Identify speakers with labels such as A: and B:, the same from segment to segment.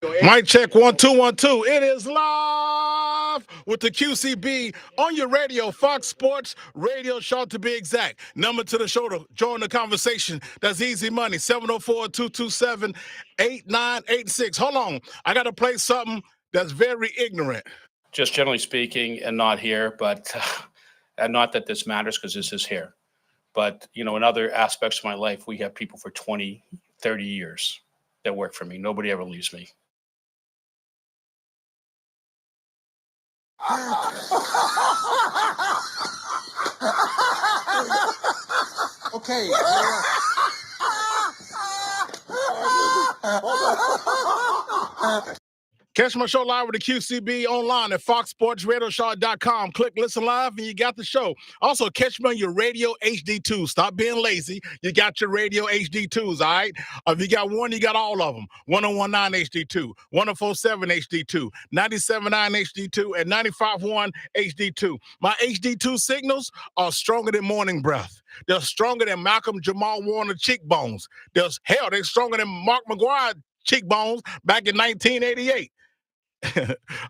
A: Mic check 1 2 1 2. It is live with the QCB on your radio, Fox Sports Radio Show to be exact. Number to the show to join the conversation. That's easy money. 704-227-8986. Hold on. I got to play something that's very ignorant.
B: Just generally speaking, and not here, but and not that this matters because this is here. But, you know, in other aspects of my life, we have people for 20, 30 years that work for me. Nobody ever leaves me.
C: Okay.
A: Catch my show live with the QCB online at FOXSPORTsRadioShow.com. Click listen live and you got the show. Also, catch me on your radio HD2. Stop being lazy. You got your radio HD2s, all right? If you got one, you got all of them. 1019 HD2, 1047 HD2, 979 HD2, and 951 HD2. My HD2 signals are stronger than morning breath. They're stronger than Malcolm Jamal Warner cheekbones. They're stronger than Mark McGuire cheekbones back in 1988.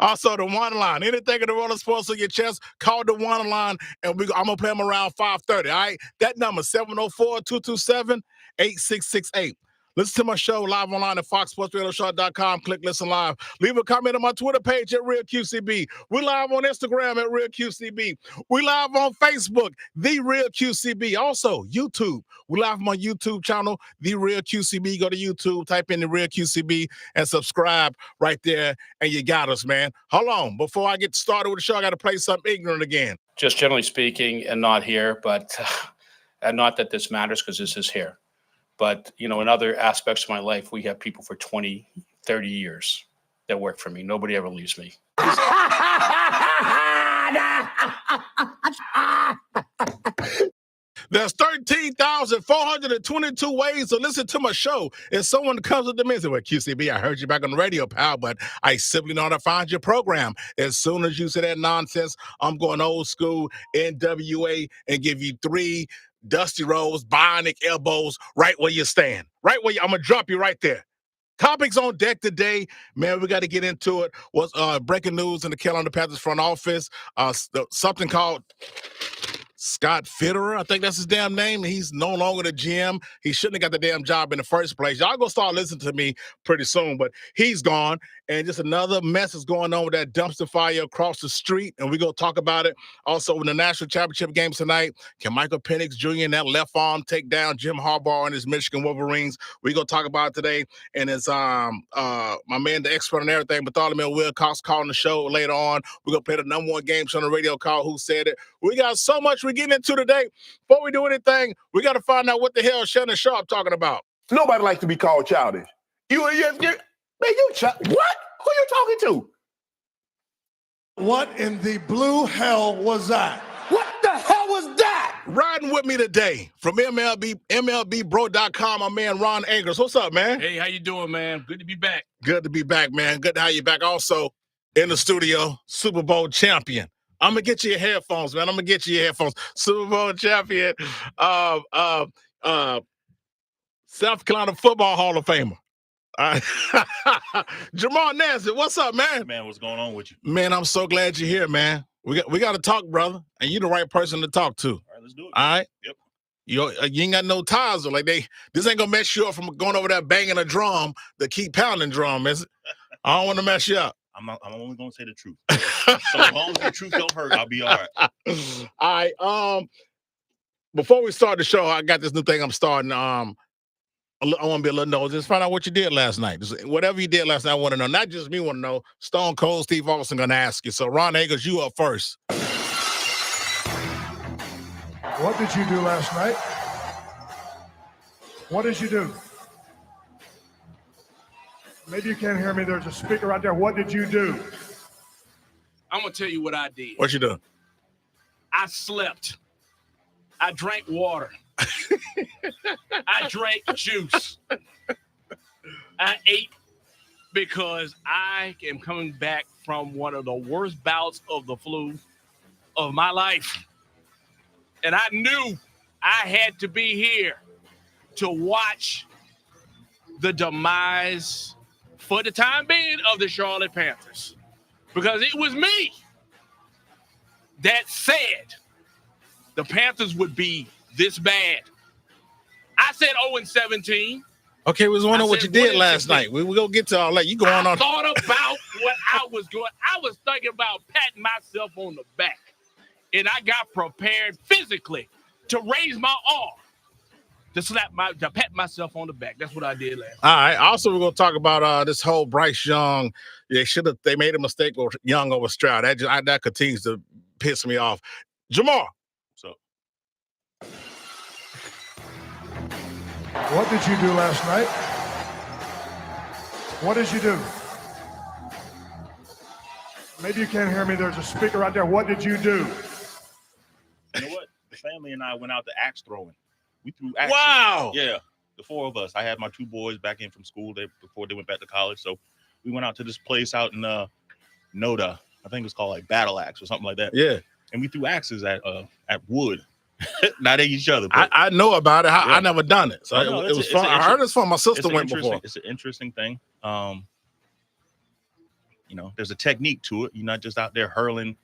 A: Also, the one line. Anything in the world of sports on your chest, call the one line, and I'm going to play them around 5:30, all right? That number, 704-227-8668. Listen to my show live online at FOXSPORTsRadioShow.com. Click listen live. Leave a comment on my Twitter page at Real QCB. We live on Instagram at Real QCB. We live on Facebook, The Real QCB. Also, YouTube. We live on my YouTube channel, The Real QCB. Go to YouTube, type in The Real QCB, and subscribe right there, and you got us, man. Hold on. Before I get started with the show, I got to play something ignorant again.
B: Just generally speaking, and not here, but and not that this matters because this is here. But, you know, in other aspects of my life, we have people for 20, 30 years that work for me. Nobody ever leaves me.
A: There's 13,422 ways to listen to my show. If someone comes up to me and says, well, QCB, I heard you back on the radio, pal, but I simply know how to find your program. As soon as you say that nonsense, I'm going old school NWA and give you 3 Dusty Rose, bionic elbows right where you stand. Right where I'm going to drop you right there. Topics on deck today, man, we got to get into it. What's breaking news in the Carolina Panthers front office, something called Scott Fitterer, I think that's his damn name. He's no longer the GM. He shouldn't have got the damn job in the first place. Y'all gonna start listening to me pretty soon, but he's gone. And just another mess is going on with that dumpster fire across the street, and we're gonna talk about it. Also, in the national championship games tonight, can Michael PINEX Jr. in that left arm take down Jim Harbaugh and his Michigan Wolverines? We're gonna talk about it today. And it's my man, the expert on everything, Bartholomew Wilcox, calling the show later on. We're gonna play the number 1 game show on the radio called Who Said It. We got so much we're getting into today. Before we do anything, we got to find out what the hell Shannon Sharp talking about.
C: Nobody likes to be called childish. You what? Who you talking to?
D: What in the blue hell was that?
C: What the hell was that?
A: Riding with me today from MLBBro.com, my man Ron AGERS. What's up, man?
E: Hey, how you doing, man? Good to be back.
A: Good to be back, man. Good to have you back. Also in the studio, Super Bowl champion. I'm going to get you your headphones, man. Super Bowl champion, South Carolina Football Hall of Famer. JAMAR NESBIT, what's up, man?
E: Man, what's going on with you?
A: Man, I'm so glad you're here, man. We got to talk, brother, and you're the right person to talk to.
E: All right, let's do it.
A: All right?
E: Yep.
A: You ain't got no ties. This ain't going to mess you up from going over there banging a drum to keep pounding drum, is it? I don't want to mess you up.
E: I'm only going to say the truth. So as long as the truth don't hurt, I'll be all right.
A: All right. Before we start the show, I got this new thing I'm starting. I want to be a little nosy. Just find out what you did last night. Just, whatever you did last night, I want to know. Not just me want to know. Stone Cold Steve Austin going to ask you. So, Ron AGERS, you up first.
D: What did you do last night? What did you do? Maybe you can't hear me. There's a speaker right there. What did you do?
E: I'm going to tell you what I did.
A: What you doing?
E: I slept. I drank water. I drank juice. I ate because I am coming back from one of the worst bouts of the flu of my life. And I knew I had to be here to watch the demise for the time being, of the Charlotte Panthers. Because it was me that said the Panthers would be this bad. I said 0-17.
A: Okay, we was wondering what you did last
E: 1-16.
A: night. We gonna get to all that. You going
E: I
A: on?
E: thought about what I was doing. I was thinking about patting myself on the back. And I got prepared physically to raise my arm, to pat myself on the back. That's what I did last night.
A: All right. Also, we're gonna talk about this whole Bryce Young. They made a mistake with Young over Stroud. That continues to piss me off. JAMAR.
F: So
D: What did you do last night? What did you do? Maybe you can't hear me. There's a speaker out there. What did you do?
F: you know what? The family and I went out to axe throwing. We threw axes.
A: Wow.
F: Yeah, the four of us. I had my two boys back in from school before they went back to college. So we went out to this place out in Noda. I think it's called like Battle Axe or something like that.
A: Yeah.
F: And we threw axes at wood, not at each other.
A: I know about it. I never done it. So
F: I know,
A: it was fun. I heard it's fun. My sister went before.
F: It's an interesting thing. There's a technique to it. You're not just out there hurling,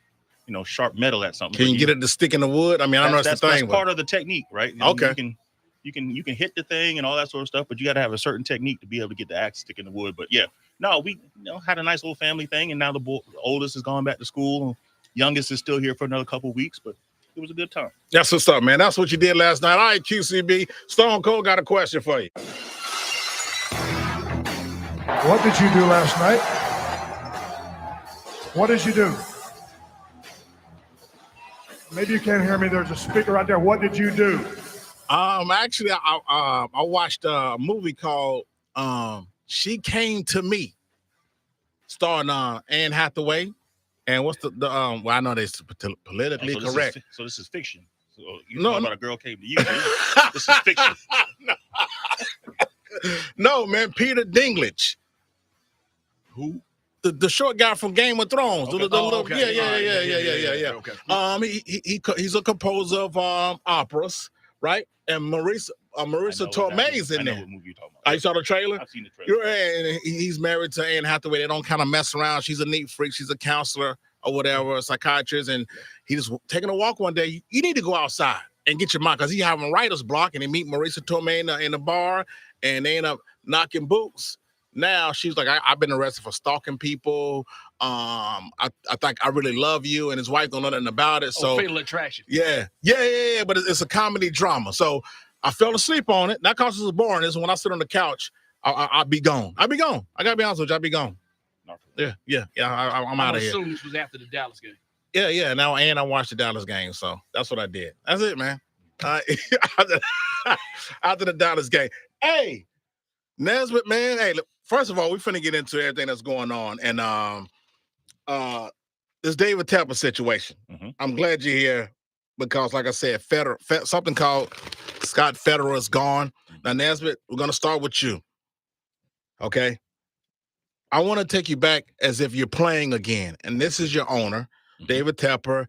F: sharp metal at something.
A: Can you get it to stick in the wood? I mean, I know that's the thing.
F: That's part of the technique, right?
A: Okay.
F: You can hit the thing and all that sort of stuff, but you got to have a certain technique to be able to get the axe to stick in the wood. But yeah, no, we had a nice little family thing, and now the oldest has gone back to school. Youngest is still here for another couple of weeks, but it was a good time.
A: That's what's up, man. That's what you did last night. All right, QCB. Stone Cold got a question for you.
D: What did you do last night? What did you do? Maybe you can't hear me. There's a speaker out there. What did you do?
A: Actually, I watched a movie called She Came to Me, starring Anne Hathaway. And what's the well, I know they're politically correct.
F: So this is fiction. So
A: No,
F: about a girl came to you. This is fiction.
A: No, man, Peter Dinklage.
F: Who?
A: The short guy from Game of Thrones.
F: Okay.
A: Yeah.
E: Okay.
A: He's a composer of operas, right? And Marisa Tomei's in
F: I know
A: there.
F: what movie you're talking about.
A: You saw the trailer?
F: I've seen the trailer.
A: And he's married to Anne Hathaway. They don't kind of mess around. She's a neat freak. She's a counselor or whatever, a psychiatrist. And he's taking a walk one day. You need to go outside and get your mind, because he having writer's block, and they meet Marisa Tomei in the bar, and they end up knocking boots. Now she's like, I've been arrested for stalking people. I think I really love you, and his wife don't know nothing about it. So
E: Fatal Attraction.
A: Yeah. But it's a comedy drama. So I fell asleep on it. Not because it was boring. It's when I sit on the couch, I'll be gone. I gotta be honest with you. I'll be gone. Yeah. I'm out of here.
E: I assume this was after the Dallas game.
A: Yeah. Now, and I watched the Dallas game, so that's what I did. That's it, man. After the Dallas game. Hey, Nesbit, man. Hey, look, first of all, we're finna get into everything that's going on, and this David Tepper situation.
F: Mm-hmm.
A: I'm glad you're here because, like I said, something called Scott Federer is gone. Now, Nesbit, we're gonna start with you. Okay. I want to take you back as if you're playing again, and this is your owner, David Tepper.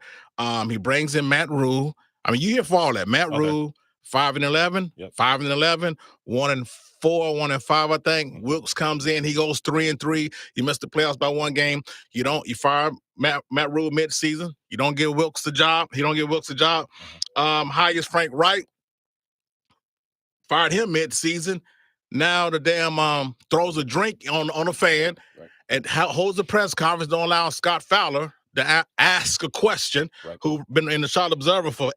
A: He brings in Matt Rule. I mean, you here for all that. Matt Rule, 5-11, 5-11, 1-4, 1-5, I think. Wilkes comes in, he goes 3-3. You missed the playoffs by one game. You fire Matt Rule mid-season. You don't give Wilkes the job. He don't give Wilkes the job. Hires Frank Wright. Fired him mid-season. Now the damn throws a drink on a fan, and holds a press conference, don't allow Scott Fowler to ask a question, who's been in the Charlotte Observer for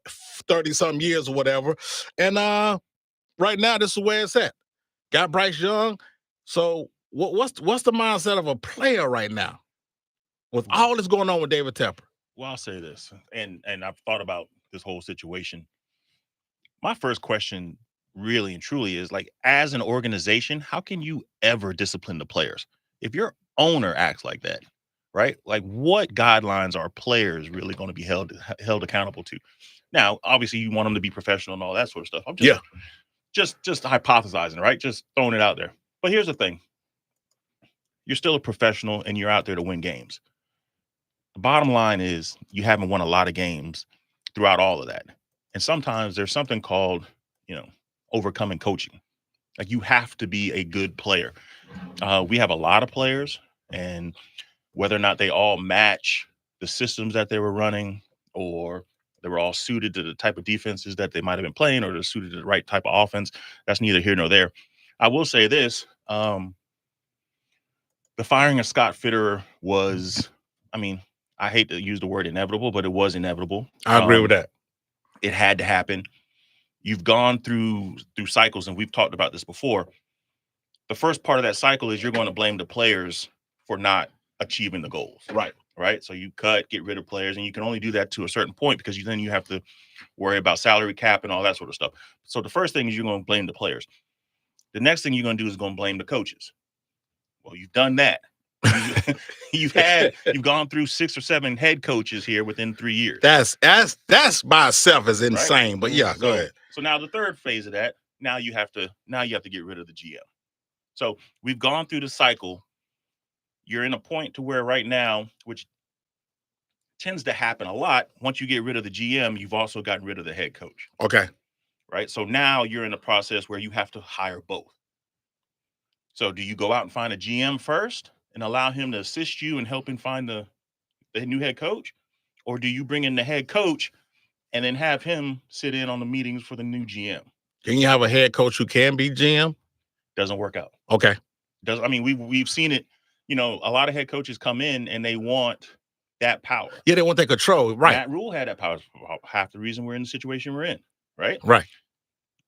A: 30-something years or whatever. And right now, this is where it's at. Got Bryce Young. So what's the mindset of a player right now with all this going on with David Tepper?
F: Well, I'll say this, and I've thought about this whole situation. My first question really and truly is, like, as an organization, how can you ever discipline the players? If your owner acts like that, right? Like, what guidelines are players really going to be held accountable to? Now, obviously, you want them to be professional and all that sort of stuff. I'm just hypothesizing, right? Just throwing it out there. But here's the thing. You're still a professional, and you're out there to win games. The bottom line is you haven't won a lot of games throughout all of that. And sometimes there's something called, overcoming coaching. Like, you have to be a good player. We have a lot of players, and whether or not they all match the systems that they were running, or they were all suited to the type of defenses that they might have been playing, or they're suited to the right type of offense, that's neither here nor there. I will say this. The firing of Scott Fitterer was, I mean, I hate to use the word inevitable, but it was inevitable.
A: I agree with that.
F: It had to happen. You've gone through cycles, and we've talked about this before. The first part of that cycle is you're going to blame the players for not achieving the goals. Right. So you get rid of players, and you can only do that to a certain point, because then you have to worry about salary cap and all that sort of stuff. So the first thing is you're going to blame the players. The next thing you're going to do is going to blame the coaches. Well, you've done that. You've gone through 6 or 7 head coaches here within 3 years.
A: That's by itself is insane. Right? But yeah, go ahead.
F: So now the third phase of that, now you have to get rid of the GM. So we've gone through the cycle. You're in a point to where right now, which tends to happen a lot, once you get rid of the GM, you've also gotten rid of the head coach.
A: Okay.
F: Right. So now you're in a process where you have to hire both. So do you go out and find a GM first and allow him to assist you in helping find the new head coach? Or do you bring in the head coach and then have him sit in on the meetings for the new GM?
A: Can you have a head coach who can be GM?
F: Doesn't work out.
A: Okay.
F: I mean, we've seen it. You know, a lot of head coaches come in and they want that power.
A: Yeah, they want that control. Right.
F: Matt Rule had that power. Half the reason we're in the situation we're in. Right.
A: Right.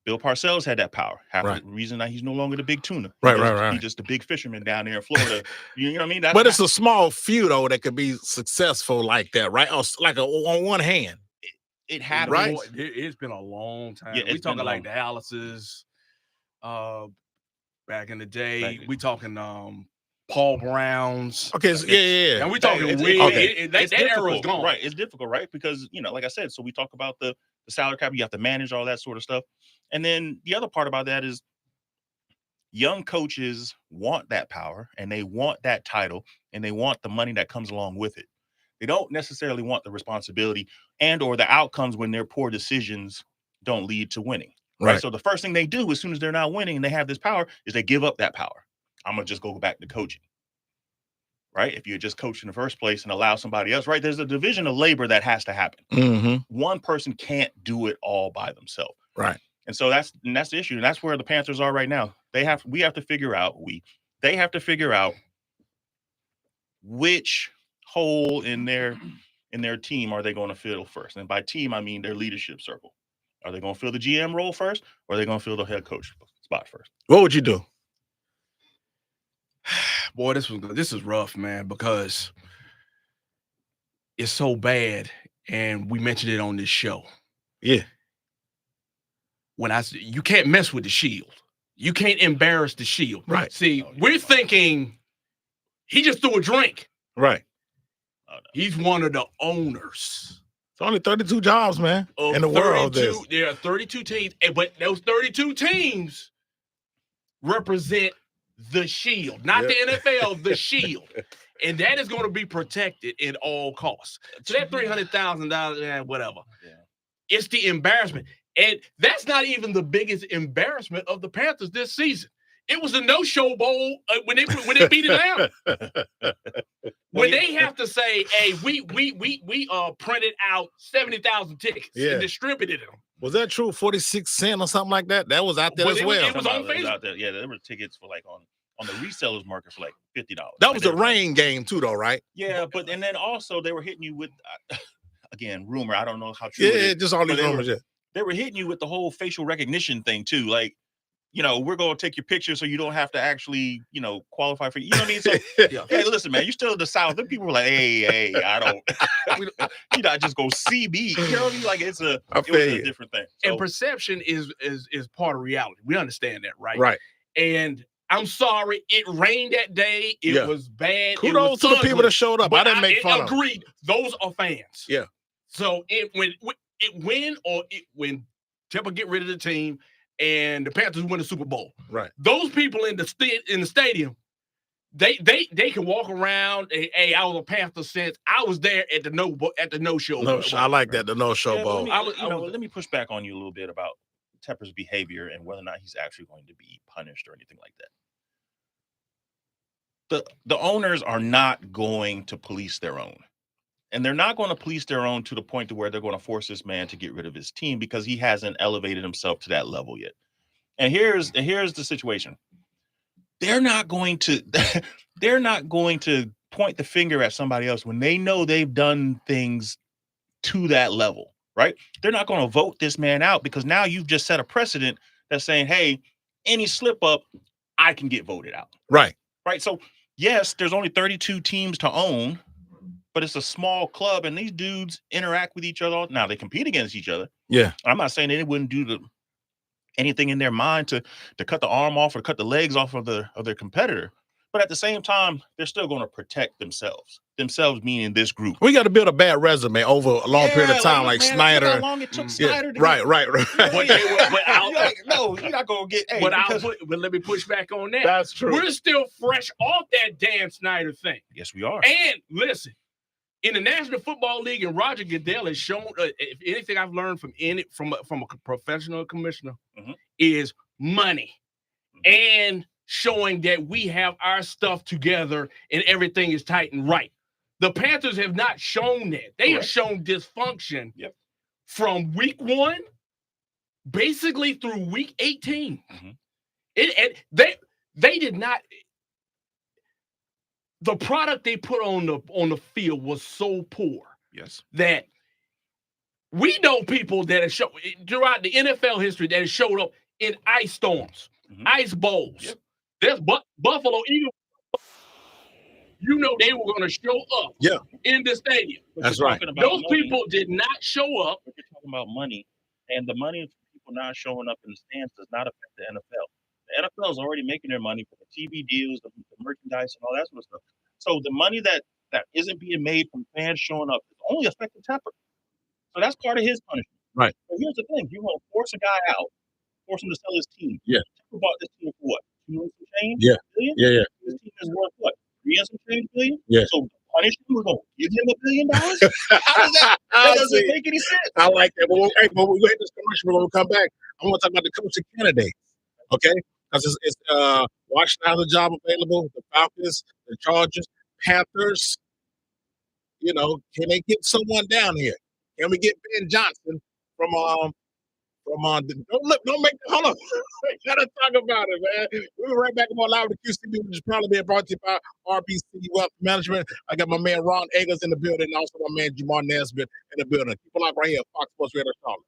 F: Bill Parcells had that power. Half the reason that he's no longer the big tuna.
A: Right.
F: He's just the big fisherman down there in Florida. You know what I mean?
A: But it's a small few, though, that could be successful like that, right? Or like on one hand.
F: It happens.
A: Right?
E: It's been a long time.
F: Yeah,
E: we talking like the Alice's back in the day. We talking Paul Brown's.
A: Okay, yeah.
E: And we talking that era is gone.
F: Right. It's difficult, right? Because, like I said, so we talk about the salary cap, you have to manage all that sort of stuff. And then the other part about that is young coaches want that power, and they want that title, and they want the money that comes along with it. They don't necessarily want the responsibility and or the outcomes when their poor decisions don't lead to winning. Right. So the first thing they do as soon as they're not winning and they have this power is they give up that power. I'm going to just go back to coaching. Right. If you just coach in the first place and allow somebody else, right. There's a division of labor that has to happen.
A: Mm-hmm.
F: One person can't do it all by themselves.
A: Right.
F: And so that's the issue. And that's where the Panthers are right now. They have to figure out which hole in their team are they going to fill first. And by team, I mean their leadership circle. Are they going to fill the GM role first, or are they going to fill the head coach spot first?
A: What would you do?
E: Boy, this is rough, man, because it's so bad, and we mentioned it on this show.
A: Yeah.
E: You can't mess with the Shield. You can't embarrass the Shield.
A: Right.
E: See, we're thinking he just threw a drink.
A: Right.
E: Oh, no. He's one of the owners.
A: It's only 32 jobs, man, in the world.
E: There are 32 teams, but those 32 teams represent the Shield, not the NFL, the Shield. And that is going to be protected at all costs. So that $300,000, whatever. Yeah. It's the embarrassment. And that's not even the biggest embarrassment of the Panthers this season. It was the no-show bowl when they beat it out. When they have to say, "Hey, we printed out 70,000 tickets and distributed them."
A: Was that true? 46 cents or something like that? That was out there as well.
E: It was on Facebook.
F: Out there. Yeah, there were tickets for like on the resellers market for like $50.
A: That was a rain game too, though, right?
F: Yeah, but and then also they were hitting you with again rumor. I don't know how true.
A: Yeah, just all these rumors.
F: They were hitting you with the whole facial recognition thing too, like. We're going to take your picture so you don't have to actually, qualify for, you know what I mean? So, hey, listen, man, you're still in the South. Then people were like, hey, I don't, you not just go CB. You know what I mean? Like, it was a different thing. So,
E: and perception is part of reality. We understand that, right?
A: Right.
E: And I'm sorry, it rained that day. It was bad.
A: Kudos to the people that showed up. I didn't make fun of them.
E: Agreed. Those are fans.
A: Yeah.
E: So when Tampa get rid of the team, and the Panthers win the Super Bowl.
A: Right.
E: Those people in the stadium, they can walk around. Hey, I was a Panther since I was there at the no show.
A: I like that, the no show bowl.
F: Let me push back on you a little bit about Tepper's behavior and whether or not he's actually going to be punished or anything like that. The owners are not going to police their own. And they're not going to police their own to the point to where they're going to force this man to get rid of his team because he hasn't elevated himself to that level yet. And here's the situation. They're not going to point the finger at somebody else when they know they've done things to that level, right? They're not going to vote this man out because now you've just set a precedent that's saying, hey, any slip up, I can get voted out.
A: Right.
F: Right. So yes, there's only 32 teams to own, but it's a small club and these dudes interact with each other. Now they compete against each other.
A: Yeah.
F: I'm not saying they wouldn't do anything in their mind to cut the arm off or cut the legs off of their competitor. But at the same time, they're still going to protect themselves. Themselves meaning this group.
A: We got to build a bad resume over a long period of time, like
F: man,
A: Snyder.
F: How long it took Snyder to
A: right.
F: No, you're not gonna get. Hey,
E: but let me push back on that.
A: That's true.
E: We're still fresh off that Dan Snyder thing.
F: Yes, we are.
E: And listen, in the National Football League, and Roger Goodell has shown, if anything I've learned from a professional commissioner, is money and showing that we have our stuff together and everything is tight and right. The Panthers have not shown that. They have shown dysfunction from week 1, basically through week 18. They did not. The product they put on the field was so poor.
A: Yes.
E: That we know people that have showed throughout the NFL history that have showed up in ice storms, ice bowls.
A: Yep.
E: There's Buffalo Eagles. You know they were going to show up in the stadium.
A: That's right.
E: Those people did not show up.
F: We're talking about money, and the money of people not showing up in the stands does not affect the NFL. The NFL is already making their money from the TV deals, the merchandise, and all that sort of stuff. So the money that isn't being made from fans showing up is only affecting Tepper. So that's part of his punishment.
A: Right.
F: But here's the thing: you want to force a guy out, force him to sell his team.
A: Yeah.
F: Tepper bought this team for what? $2 million some change?
A: Yeah.
F: Billion?
A: Yeah.
F: This team is worth what? $3 and some change billion?
A: Yeah.
F: So to punish him, we're going to give him $1 billion? How does that? That doesn't make any sense.
A: I like that. But when we hit this commercial, when we come back, I want to talk about the coaching candidates. Okay? Because it's Washington has a job available, the Falcons, the Chargers, Panthers. You know, can they get someone down here? Can we get Ben Johnson from don't make the hold on. We gotta talk about it, man. We'll be right back on live with QCB, which is probably being brought to you by RBC Wealth Management. I got my man Ron Agers in the building, and also my man JAMAR NESBIT in the building. Keep it locked right here, Fox Sports Radio Charlotte.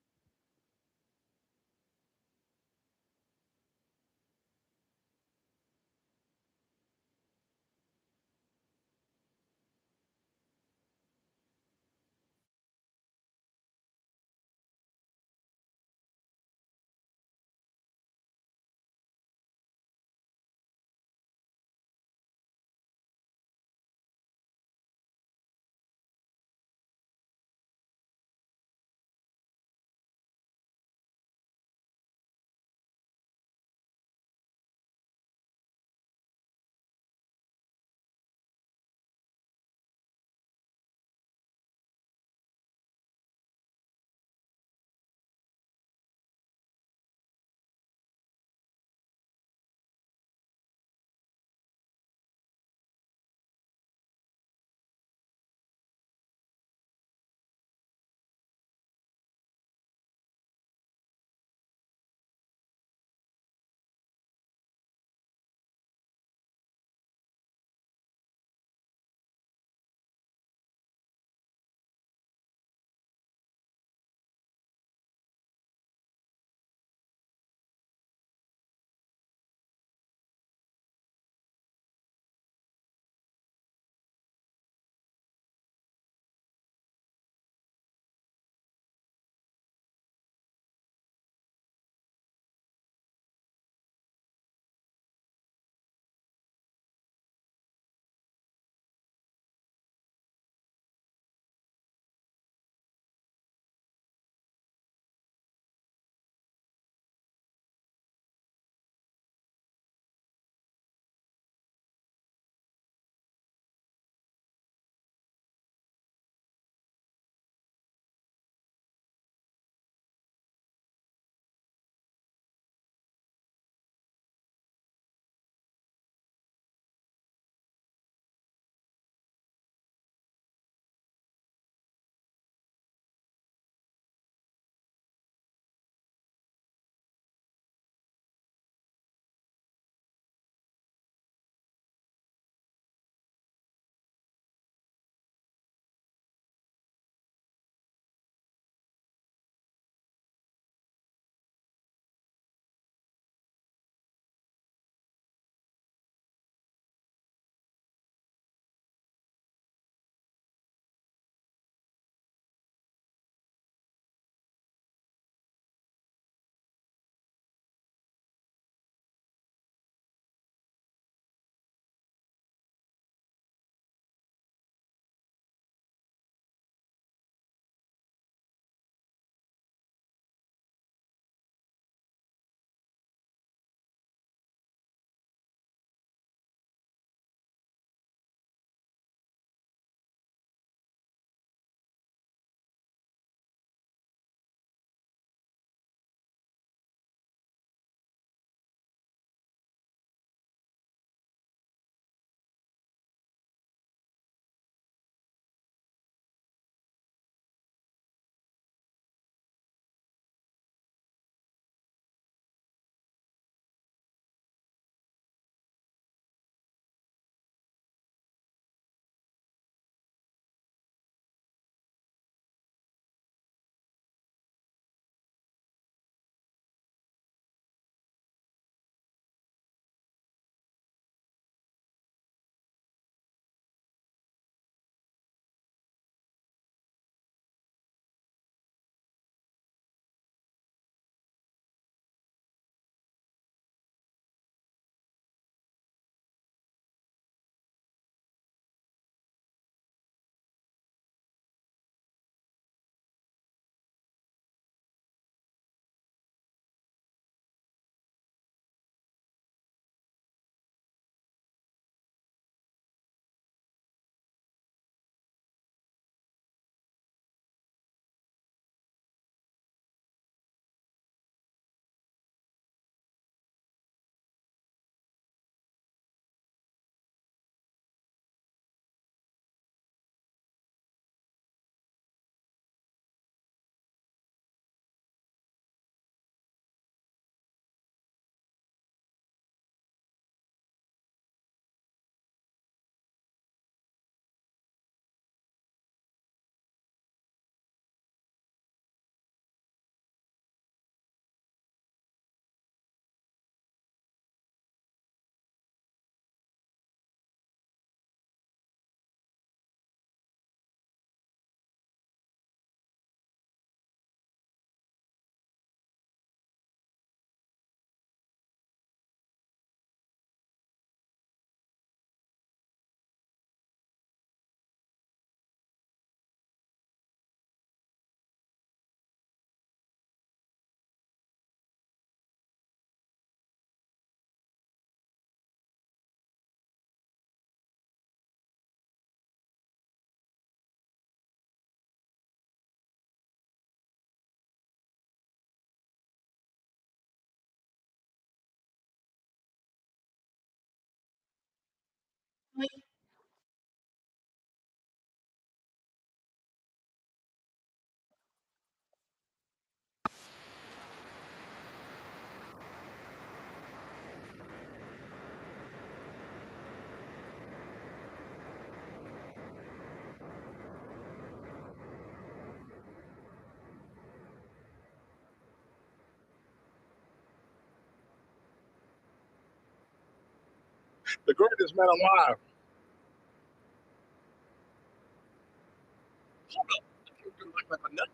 A: The greatest man alive.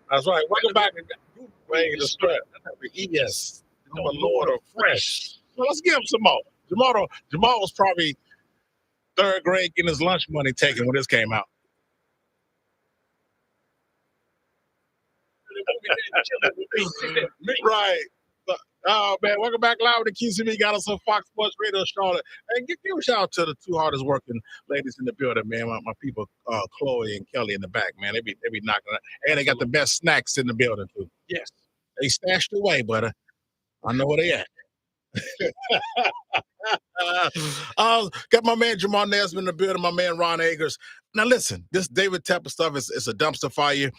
A: That's right. Welcome back. Playing the strut. Yes. I'm a Lord of Fresh. Well, let's give him some more. Jamal was probably third grade getting his lunch money taken when this came out. Right. Oh, man. Welcome back live with the QCB. Got us on Fox Sports Radio Charlotte. And give a shout out to the two hardest working ladies in the building, man. My people, Chloe and Kelly in the back, man. They be knocking it. And they got the best snacks in the building, too.
E: Yes.
A: They stashed away, but I know where they at. Got my man Jamar Nesbitt in the building, my man Ron AGERS. Now listen, this David Tepper stuff is a dumpster fire.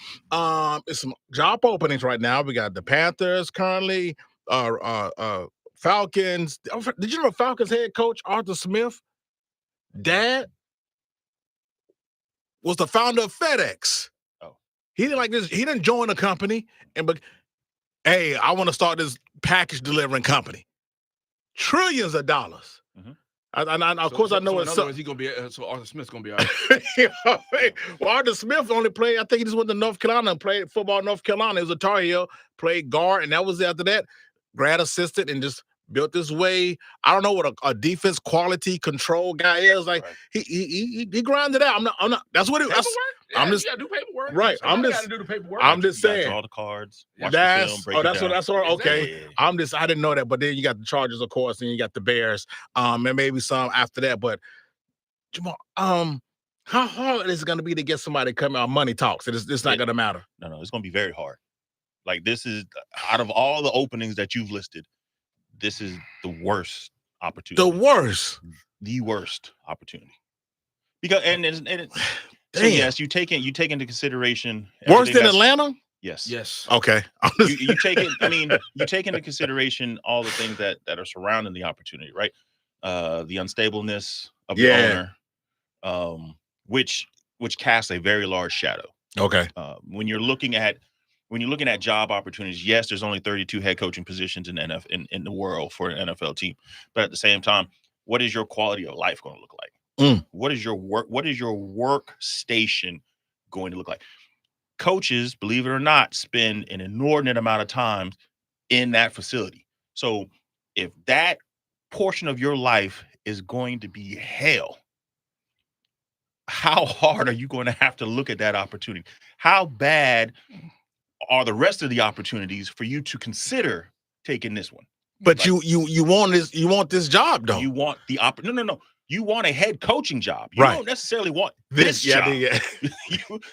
A: It's some job openings right now. We got the Panthers currently, Falcons. Did you know Falcons head coach Arthur Smith? Dad was the founder of FedEx. Oh, he didn't like this. He didn't join the company, but hey, I want to start this package delivering company. Trillions of dollars. Mm-hmm. Of course, I know it's.
E: He gonna be so Arthur Smith's gonna be all right.
A: Well, Arthur Smith only played. I think he just went to North Carolina and played football in North Carolina. He was a Tar Heel, played guard, and that was it. After that, grad assistant, and just built this way. I don't know what a defense quality control guy is. Like right. he grinded out. I'm not. That's what it was.
E: Yeah, I'm just. You gotta do paperwork.
A: Right. I'm just.
E: Gotta do the paperwork.
A: I'm just saying.
F: All the cards.
A: That's all. Okay. I didn't know that. But then you got the Chargers, of course, and you got the Bears. And maybe some after that. But Jamal, how hard is it going to be to get somebody to come out? Money talks. It's not going to matter.
F: No, it's going to be very hard. Like this is out of all the openings that you've listed, this is the worst opportunity. The worst opportunity. Because so yes, you take into consideration
A: worse than Atlanta.
F: Yes.
A: Okay.
F: you take into consideration all the things that are surrounding the opportunity, right? The unstableness of the owner, which casts a very large shadow.
A: Okay.
F: When you're looking at job opportunities, yes, there's only 32 head coaching positions in the world for an NFL team, but at the same time, what is your quality of life going to look like? What is your workstation going to look like? Coaches, believe it or not, spend an inordinate amount of time in that facility. So if that portion of your life is going to be hell, how hard are you going to have to look at that opportunity? How bad are the rest of the opportunities for you to consider taking this one?
A: But you want this job though.
F: You want the no. You want a head coaching job. You don't necessarily want this job. Yeah.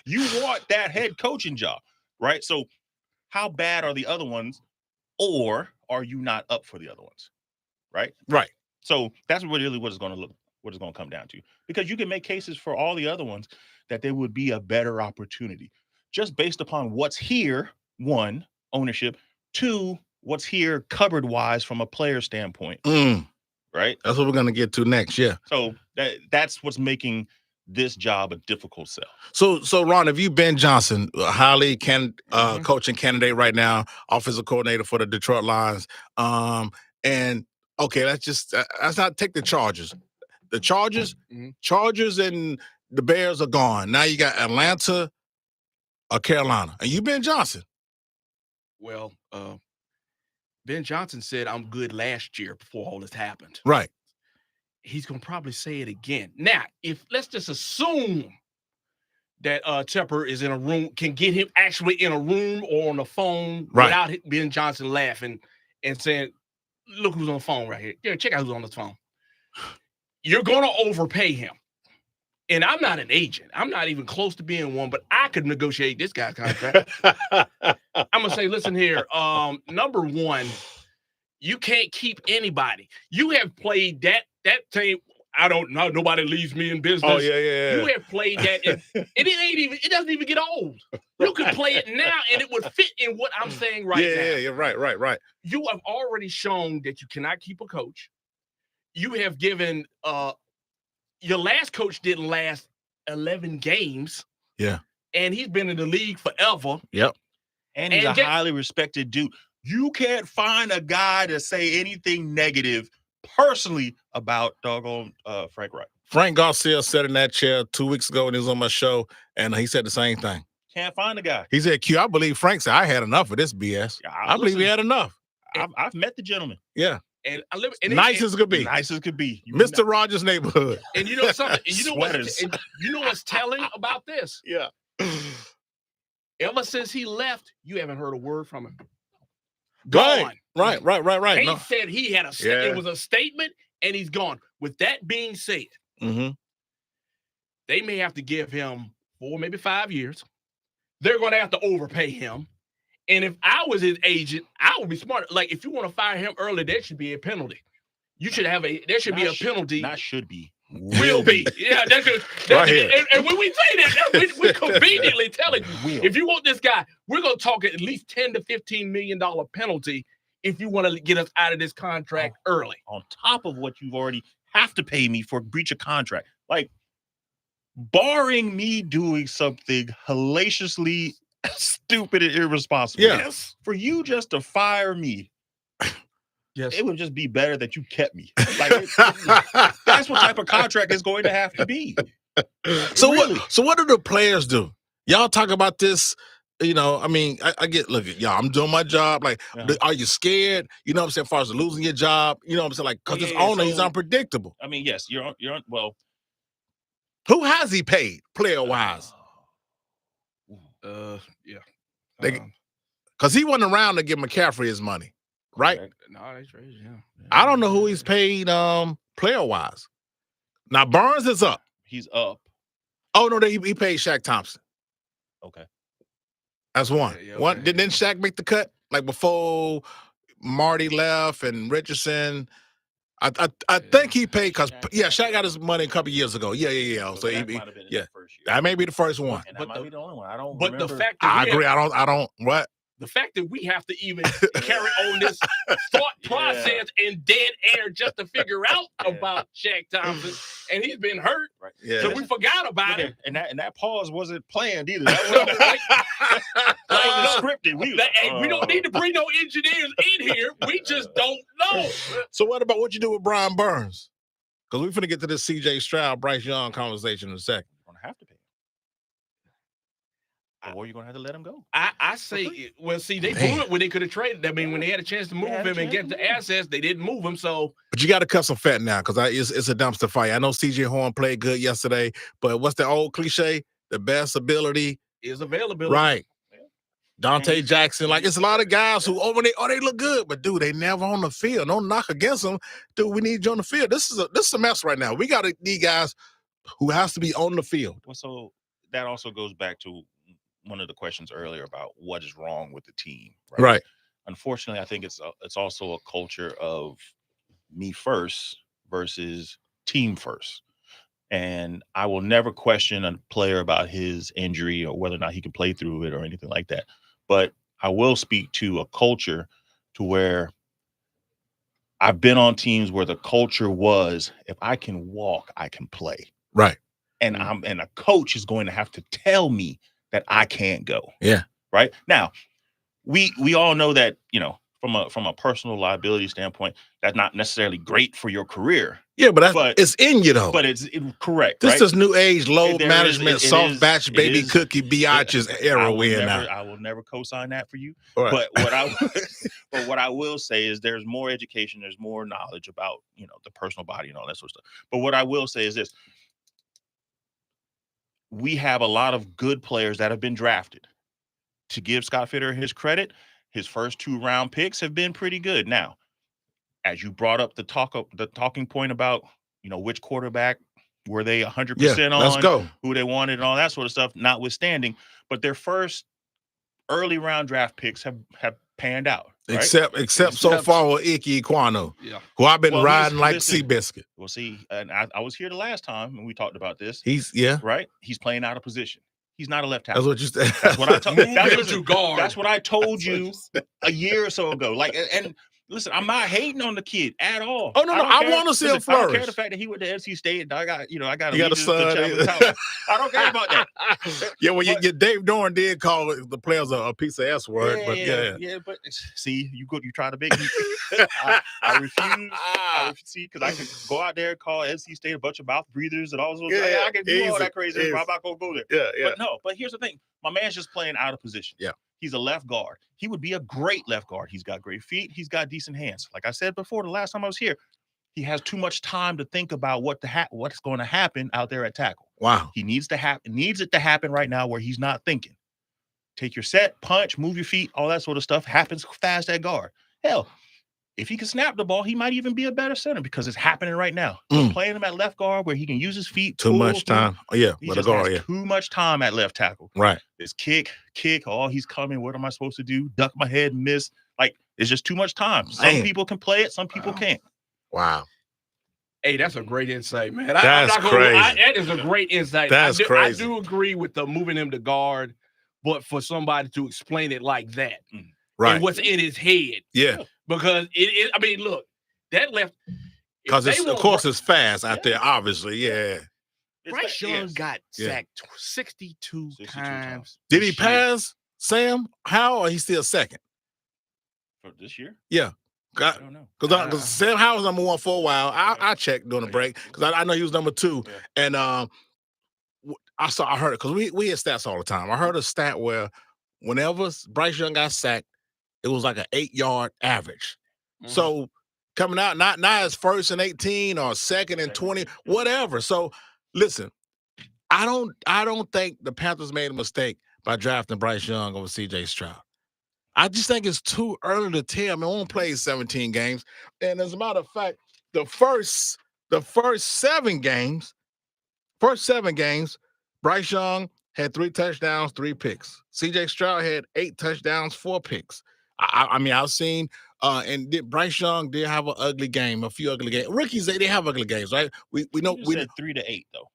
F: you want that head coaching job, right? So how bad are the other ones, or are you not up for the other ones? Right?
A: Right.
F: So that's really what it's going to come down to. Because you can make cases for all the other ones that there would be a better opportunity just based upon what's here, one, ownership, two, what's here cupboard wise from a player standpoint. Right?
A: That's what we're going to get to next. Yeah.
F: So that's what's making this job a difficult sell.
A: So Ron, have you Ben Johnson, highly coaching candidate right now, offensive coordinator for the Detroit Lions? And okay, let's not take the Chargers. The Chargers and the Bears are gone. Now you got Atlanta or Carolina. And you Ben Johnson.
E: Well, Ben Johnson said, I'm good last year before all this happened.
A: Right.
E: He's going to probably say it again. Now, let's just assume that Tepper is in a room, can get him actually in a room or on the phone without Ben Johnson laughing and saying, look who's on the phone right here. Yeah, check out who's on the phone. You're going to overpay him. And I'm not an agent. I'm not even close to being one, but I could negotiate this guy's contract. I'm going to say, listen here. Number one, you can't keep anybody. You have played that team. I don't know. Nobody leaves me in business.
A: Oh, yeah.
E: You have played that. And it doesn't even get old. You could play it now and it would fit in what I'm saying right now.
A: Yeah, right.
E: You have already shown that you cannot keep a coach. You have given your last coach didn't last 11 games.
A: Yeah.
E: And he's been in the league forever.
A: Yep.
F: And he's a highly respected dude. You can't find a guy to say anything negative personally about doggone Frank Wright.
A: Frank Garcia sat in that chair 2 weeks ago when he was on my show, and he said the same thing.
F: Can't find the guy.
A: He said, Q, I believe Frank said, I had enough of this BS.
F: Yeah,
A: I believe he had enough.
F: I've met the gentleman.
A: Yeah.
E: And I live and
A: Nice as could be.
F: Nice as could be.
A: Mr. Rogers' neighborhood.
E: And you know something? And
F: Sweaters.
E: you know what's telling about this?
A: Yeah.
E: Ever since he left, you haven't heard a word from him.
A: Right.
E: Gone.
A: Right.
E: He
A: No.
E: said he had it was a statement, and he's gone. With that being said, they may have to give him 4, maybe 5 years. They're going to have to overpay him. And if I was his agent, I would be smart. Like, if you want to fire him early, there should be a penalty. There should be a penalty.
F: Not should be.
E: Will be. Yeah, that's
A: Right here.
E: And when we say that, we're conveniently telling you, if you want this guy, we're going to talk at least $10 to $15 million penalty if you want to get us out of this contract early.
F: On top of what you've already have to pay me for breach of contract. Like, barring me doing something hellaciously stupid and irresponsible.
A: Yes.
F: For you just to fire me,
E: yes,
F: it would just be better that you kept me. Like, that's what type of contract it's going to have to be.
A: So
F: Really?
A: what do the players do? Y'all talk about this, you know, I mean, I get, look at y'all, I'm doing my job. Like, are you scared? You know what I'm saying? As far as losing your job, you know what I'm saying? Like, because this owner, he's unpredictable.
F: I mean, yes, you're on, well.
A: Who has he paid, player-wise?
E: Yeah.
A: Because he wasn't around to give McCaffrey his money, right?
E: No, that's right. Yeah.
A: I don't know who he's paid player-wise. Now, Burns is up.
F: He's up.
A: Oh, no, he paid Shaq Thompson.
F: Okay.
A: That's one.
E: Yeah,
A: One.
E: okay.
A: Didn't Shaq make the cut? Like, before Marty left and Richardson? I think he paid because Shaq got his money a couple years ago. Yeah. So
F: that
A: he
F: might have been his
A: yeah,
F: first year.
A: that may be the first one.
F: And that might be the only one. I don't
E: But
F: remember.
E: the fact that
A: I agree. I don't. What?
E: the fact that we have to even carry on this thought process and dead air just to figure out about Shaq Thompson, and he's been hurt,
F: Right.
A: Yeah.
E: so we forgot about it.
F: And that pause wasn't planned either. That wasn't scripted.
E: We don't need to bring no engineers in here. We just don't know.
A: So what about what you do with Brian Burns? Because we're finna get to this C.J. Stroud, Bryce Young conversation in a second.
F: You're gonna have to pay him. Or you're gonna have to let him go.
E: I say, well, see, they blew it when they could have traded. I mean, when they had a chance to move him and get the assets, they didn't move him. So,
A: but you got to cut some fat now because it's a dumpster fire. I know C.J. Horn played good yesterday, but what's the old cliche? The best ability
E: is available.
A: right? Dante Jackson, like it's a lot of guys who they look good, but dude, they never on the field. No knock against them, dude. We need you on the field. This is a mess right now. We got to need guys who has to be on the field.
F: Well, so that also goes back to one of the questions earlier about what is wrong with the team,
A: Right.
F: Unfortunately, I think it's also a culture of me first versus team first. And I will never question a player about his injury or whether or not he can play through it or anything like that. But I will speak to a culture to where I've been on teams where the culture was, if I can walk, I can play.
A: Right.
F: And a coach is going to have to tell me that I can't go.
A: Yeah.
F: Right. Now, we all know that, from a personal liability standpoint, that's not necessarily great for your career.
A: Yeah, but it's in you though.
F: But it's correct.
A: This
F: right?
A: is new age, load
F: There
A: management,
F: is- it
A: soft
F: is-
A: batch,
F: it
A: baby
F: is-
A: cookie, biatches era we're in now.
F: I will never co-sign that for you.
A: Right.
F: But what I will say is there's more education, there's more knowledge about, the personal body and all that sort of stuff. But what I will say is this. We have a lot of good players that have been drafted. To give Scott Fitter his credit, his first 2-round picks have been pretty good. Now, as you brought up the talking point about, which quarterback were they 100% on,
A: let's go.
F: who they wanted and all that sort of stuff, notwithstanding, but their first early round draft picks have panned out. Right?
A: Except so far with Ike Ekwonu, who I've been riding like Seabiscuit.
F: Well, see, and I was here the last time and we talked about this.
A: He's
F: right. He's playing out of position. He's not a left tackle.
A: That's what you said.
F: That's what I told.
E: That's what I told you
F: a year or so ago. Like, and Listen, I'm not hating on the kid at all.
A: Oh, no, no. I want to see him
F: I don't
A: flourish.
F: care the fact that he went to NC State and I got
A: You got a
F: allegiance
A: son.
F: to Chapel Town. I don't care about that.
A: Yeah, well,
F: But-
A: Dave Dorn did call the players a piece of S word, but yeah.
F: But see, you try to make me. I refuse. See, because I can go out there and call NC State a bunch of mouth breathers and all those.
A: Yeah,
F: I can do all
A: easy,
F: that crazy.
A: easy.
F: I'm not gonna go there.
A: Yeah.
F: But here's the thing: my man's just playing out of position.
A: Yeah.
F: He's a left guard. He would be a great left guard. He's got great feet. He's got decent hands. Like I said before, the last time I was here, he has too much time to think about what's going to happen out there at tackle.
A: Wow.
F: He needs it to happen right now where he's not thinking. Take your set, punch, move your feet, all that sort of stuff happens fast at guard. Hell, if he can snap the ball, he might even be a better center because it's happening right now. Playing him at left guard where he can use his feet.
A: Too much time. Oh, yeah,
F: He
A: but
F: just
A: a guard,
F: has too much time at left tackle.
A: Right.
F: This kick. Oh, he's coming. What am I supposed to do? Duck my head and miss. Like, it's just too much time. Some people can play it. Some people can't.
A: Wow.
E: Hey, that's a great insight, man.
A: That's crazy.
E: That is a great insight.
A: That's crazy.
E: I do agree with the moving him to guard, but for somebody to explain it like that,
A: Right.
E: and what's in his head,
A: Yeah.
E: because I mean, look, that left
A: Because of course it's fast out there, obviously. Yeah.
E: Bryce Young got sacked 62 times.
A: Did he pass Sam Howell or he's still second?
F: For this year?
A: Yeah.
F: I don't know.
A: Because Sam Howell was number one for a while. I checked during the break because I know he was number two. Yeah. And I heard it because we hear stats all the time. I heard a stat where whenever Bryce Young got sacked, it was like an 8-yard average. So coming out, not as first and 18 or second and 20, whatever. So listen, I don't think the Panthers made a mistake by drafting Bryce Young over CJ Stroud. I just think it's too early to tell. I mean, we only played 17 games. And as a matter of fact, the first 7 games, Bryce Young had 3 touchdowns, 3 picks. CJ Stroud had 8 touchdowns, 4 picks. I mean, I've seen Bryce Young did have an ugly game, a few ugly games. Rookies, they have ugly games, right? We know
F: we said 3 to 8 though.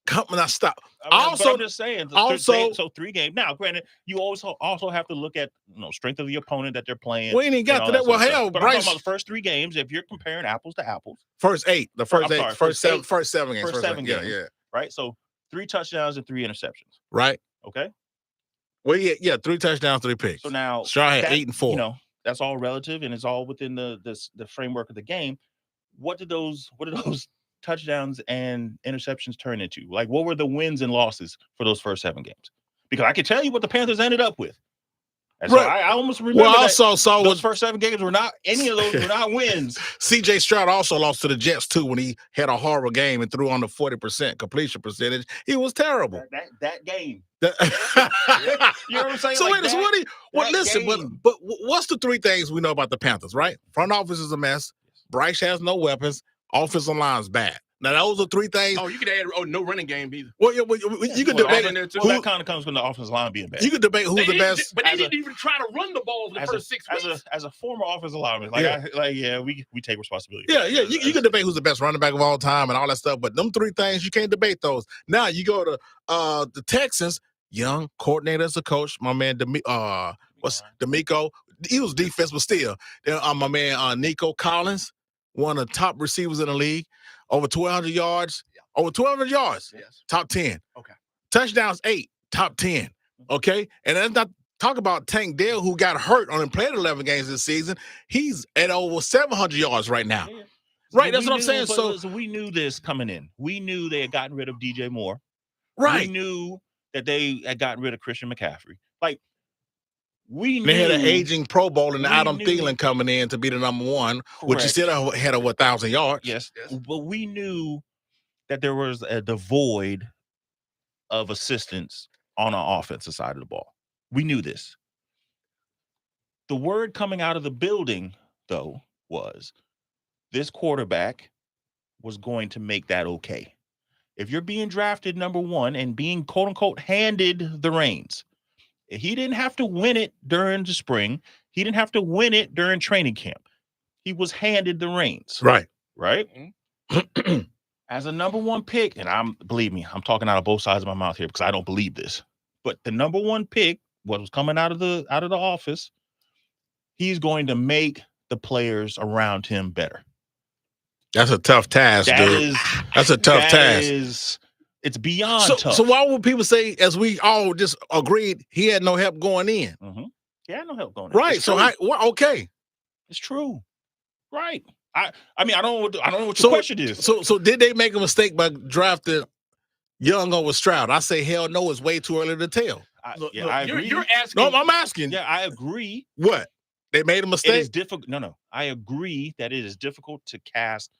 A: Come on, stop.
F: I'm just saying. So 3 games. Now, granted, you also have to look at strength of the opponent that they're playing.
A: We ain't even got to that. Well, hell,
F: but
A: Bryce.
F: I'm talking about the first 3 games. If you're comparing apples to apples,
A: first 8, the first 8,
F: sorry,
A: first 7 games.
F: First 7 games.
A: Yeah.
F: Right. So 3 touchdowns and 3 interceptions.
A: Right.
F: Okay.
A: Well, yeah, 3 touchdowns, 3 picks.
F: So now
A: Stroud had 8 and 4.
F: That's all relative, and it's all within the framework of the game. What did those touchdowns and interceptions turn into? Like, what were the wins and losses for those first 7 games? Because I can tell you what the Panthers ended up with. And so I almost remember those first 7 games were not any of those were not wins.
A: CJ Stroud also lost to the Jets too when he had a horrible game and threw on the 40% completion percentage. He was terrible.
F: That game. You know what I'm saying?
A: So
F: like
A: listen, but what's the 3 things we know about the Panthers, right? Front office is a mess. Bryce has no weapons. Offensive line's bad. Now those are 3 things.
E: Oh, you could add no running game either.
A: Well, you could debate it.
F: That kind of comes from the offensive line being bad.
A: You could debate who's the best.
E: But they didn't even try to run the ball in the first 6 weeks.
F: As a former offensive lineman, we take responsibility.
A: Yeah. You can debate who's the best running back of all time and all that stuff. But them 3 things, you can't debate those. Now you go to the Texans, young coordinator as a coach, my man D'Amico. He was defense, but still. My man Nico Collins, one of the top receivers in the league. Over 1,200 yards. Over 1,200 yards. Yes. Top 10. Okay. Touchdowns 8. Top 10. Okay. And let's not talk about Tank Dell, who got hurt on and played 11 games this season. He's at over 700 yards right now. Yeah. Right. That's what I'm saying. So
F: we knew this coming in. We knew they had gotten rid of DJ Moore.
A: Right.
F: We knew that they had gotten rid of Christian McCaffrey. Like, we knew
A: they had an aging Pro Bowl and Adam Thielen coming in to be the number 1, which he still had over 1,000 yards.
F: Yes. But we knew that there was the void of assistance on our offensive side of the ball. We knew this. The word coming out of the building, though, was this quarterback was going to make that okay. If you're being drafted number 1 and being, quote unquote, handed the reins, he didn't have to win it during the spring. He didn't have to win it during training camp. He was handed the reins.
A: Right.
F: Mm-hmm. As a number 1 pick, and believe me, I'm talking out of both sides of my mouth here because I don't believe this. But the number 1 pick, what was coming out of the office, he's going to make the players around him better.
A: That's a tough task, dude. That's a tough task.
F: It's beyond tough.
A: So why would people say, as we all just agreed, he had no help going in?
F: He had no help going in.
A: Right. So okay.
F: It's true. Right. I mean, I don't know what your question is.
A: So did they make a mistake by drafting Young over Stroud? I say hell no, it's way too early to tell.
F: I agree.
E: You're asking.
A: No, I'm asking.
F: Yeah, I agree.
A: What? They made a mistake?
F: It is difficult. No. I agree that it is difficult to cast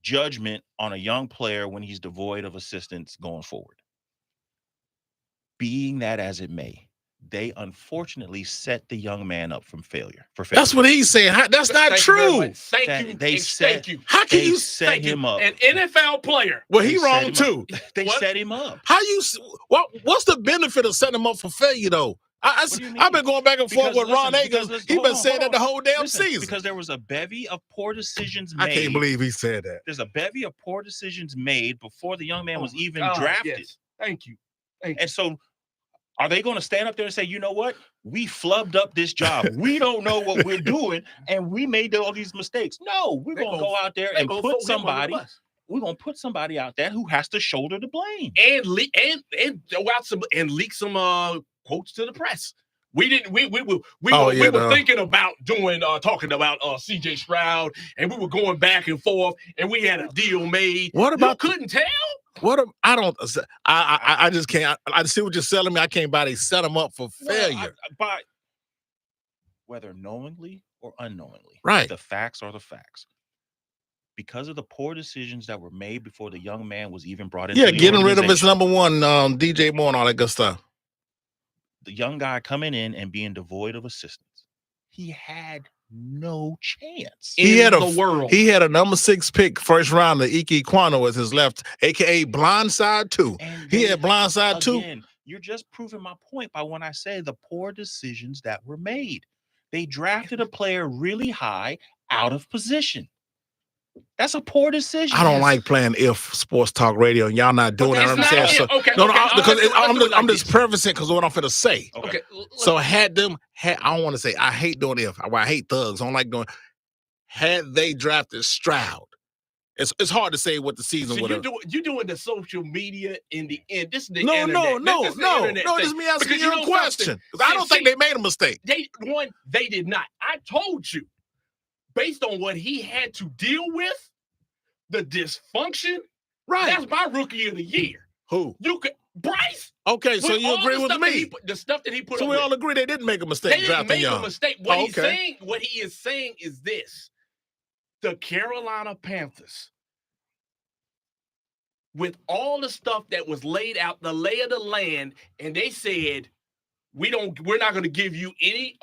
F: judgment on a young player when he's devoid of assistance going forward. Being that as it may, they unfortunately set the young man up for failure.
A: That's what he's saying. That's not true.
E: Thank you.
A: How can you
F: set him up?
E: An NFL player.
A: Well, he wrong too.
F: They set him up.
A: What's the benefit of setting him up for failure though? I've been going back and forth with Ron Akers. He's been saying that the whole damn season.
F: Because there was a bevy of poor decisions made.
A: I can't believe he said that.
F: There's a bevy of poor decisions made before the young man was even drafted.
E: Yes. Thank you.
F: And so are they going to stand up there and say, you know what? We flubbed up this job. We don't know what we're doing, and we made all these mistakes. No, we're going to go out there and put somebody. We're going to put somebody out there who has to shoulder the blame.
E: And leak some quotes to the press. We were thinking about talking about CJ Stroud, and we were going back and forth, and we had a deal made.
A: What about
E: couldn't tell?
A: I just can't. I see what you're selling me. I can't buy they set them up for failure.
F: But whether knowingly or unknowingly,
A: right?
F: The facts are the facts. Because of the poor decisions that were made before the young man was even brought into the
A: getting rid of his number one, DJ Moore and all that good stuff.
F: The young guy coming in and being devoid of assistance, he had no chance.
A: He had a number 6 pick first round, the Ike Ekwonu as his left, aka blindside 2. He had blindside 2.
F: You're just proving my point by when I say the poor decisions that were made. They drafted a player really high out of position. That's a poor decision.
A: I don't like playing sports talk radio, and y'all not doing that. I'm saying I'm just prefacing because what I'm finna say.
E: Okay.
A: So I don't want to say I hate doing if. I hate thugs. I don't like doing. Had they drafted Stroud, it's hard to say what the season would have.
E: You're doing the social media in the end. This is the
A: no.
E: internet.
A: This is me asking you a question. I don't think they made a mistake.
E: They did not. I told you. Based on what he had to deal with, the dysfunction,
A: right?
E: That's my rookie of the year.
A: Who?
E: Bryce.
A: Okay, so you agree with me?
E: The stuff that he put.
A: So we all agree they didn't make a mistake.
E: They didn't make a mistake. What he is saying is this: the Carolina Panthers, with all the stuff that was laid out, the lay of the land, and they said, we're not going to give you any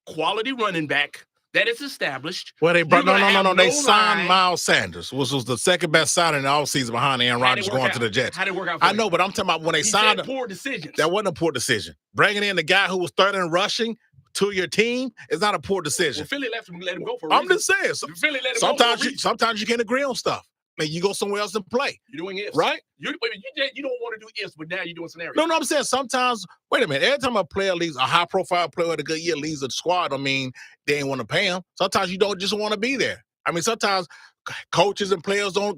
E: quality running back. That is established.
A: Well, they brought no. They signed Miles Sanders, which was the second best signing in the offseason behind Aaron Rodgers going to the Jets.
E: How did it work out?
A: I know, but I'm talking about when they signed him.
E: Poor decisions.
A: That wasn't a poor decision. Bringing in the guy who was third in rushing to your team is not a poor decision.
E: Well, Philly let him go for a
A: reason. I'm just saying.
E: Philly let him go for a reason.
A: Sometimes you can't agree on stuff. And you go somewhere else and play.
E: You're doing ifs.
A: Right?
E: You don't want to do ifs, but now you're doing scenarios.
A: No, I'm saying sometimes, wait a minute, every time a player leaves, a high-profile player with a good year leaves the squad, I mean, they ain't want to pay him. Sometimes you don't just want to be there. I mean, sometimes coaches and players are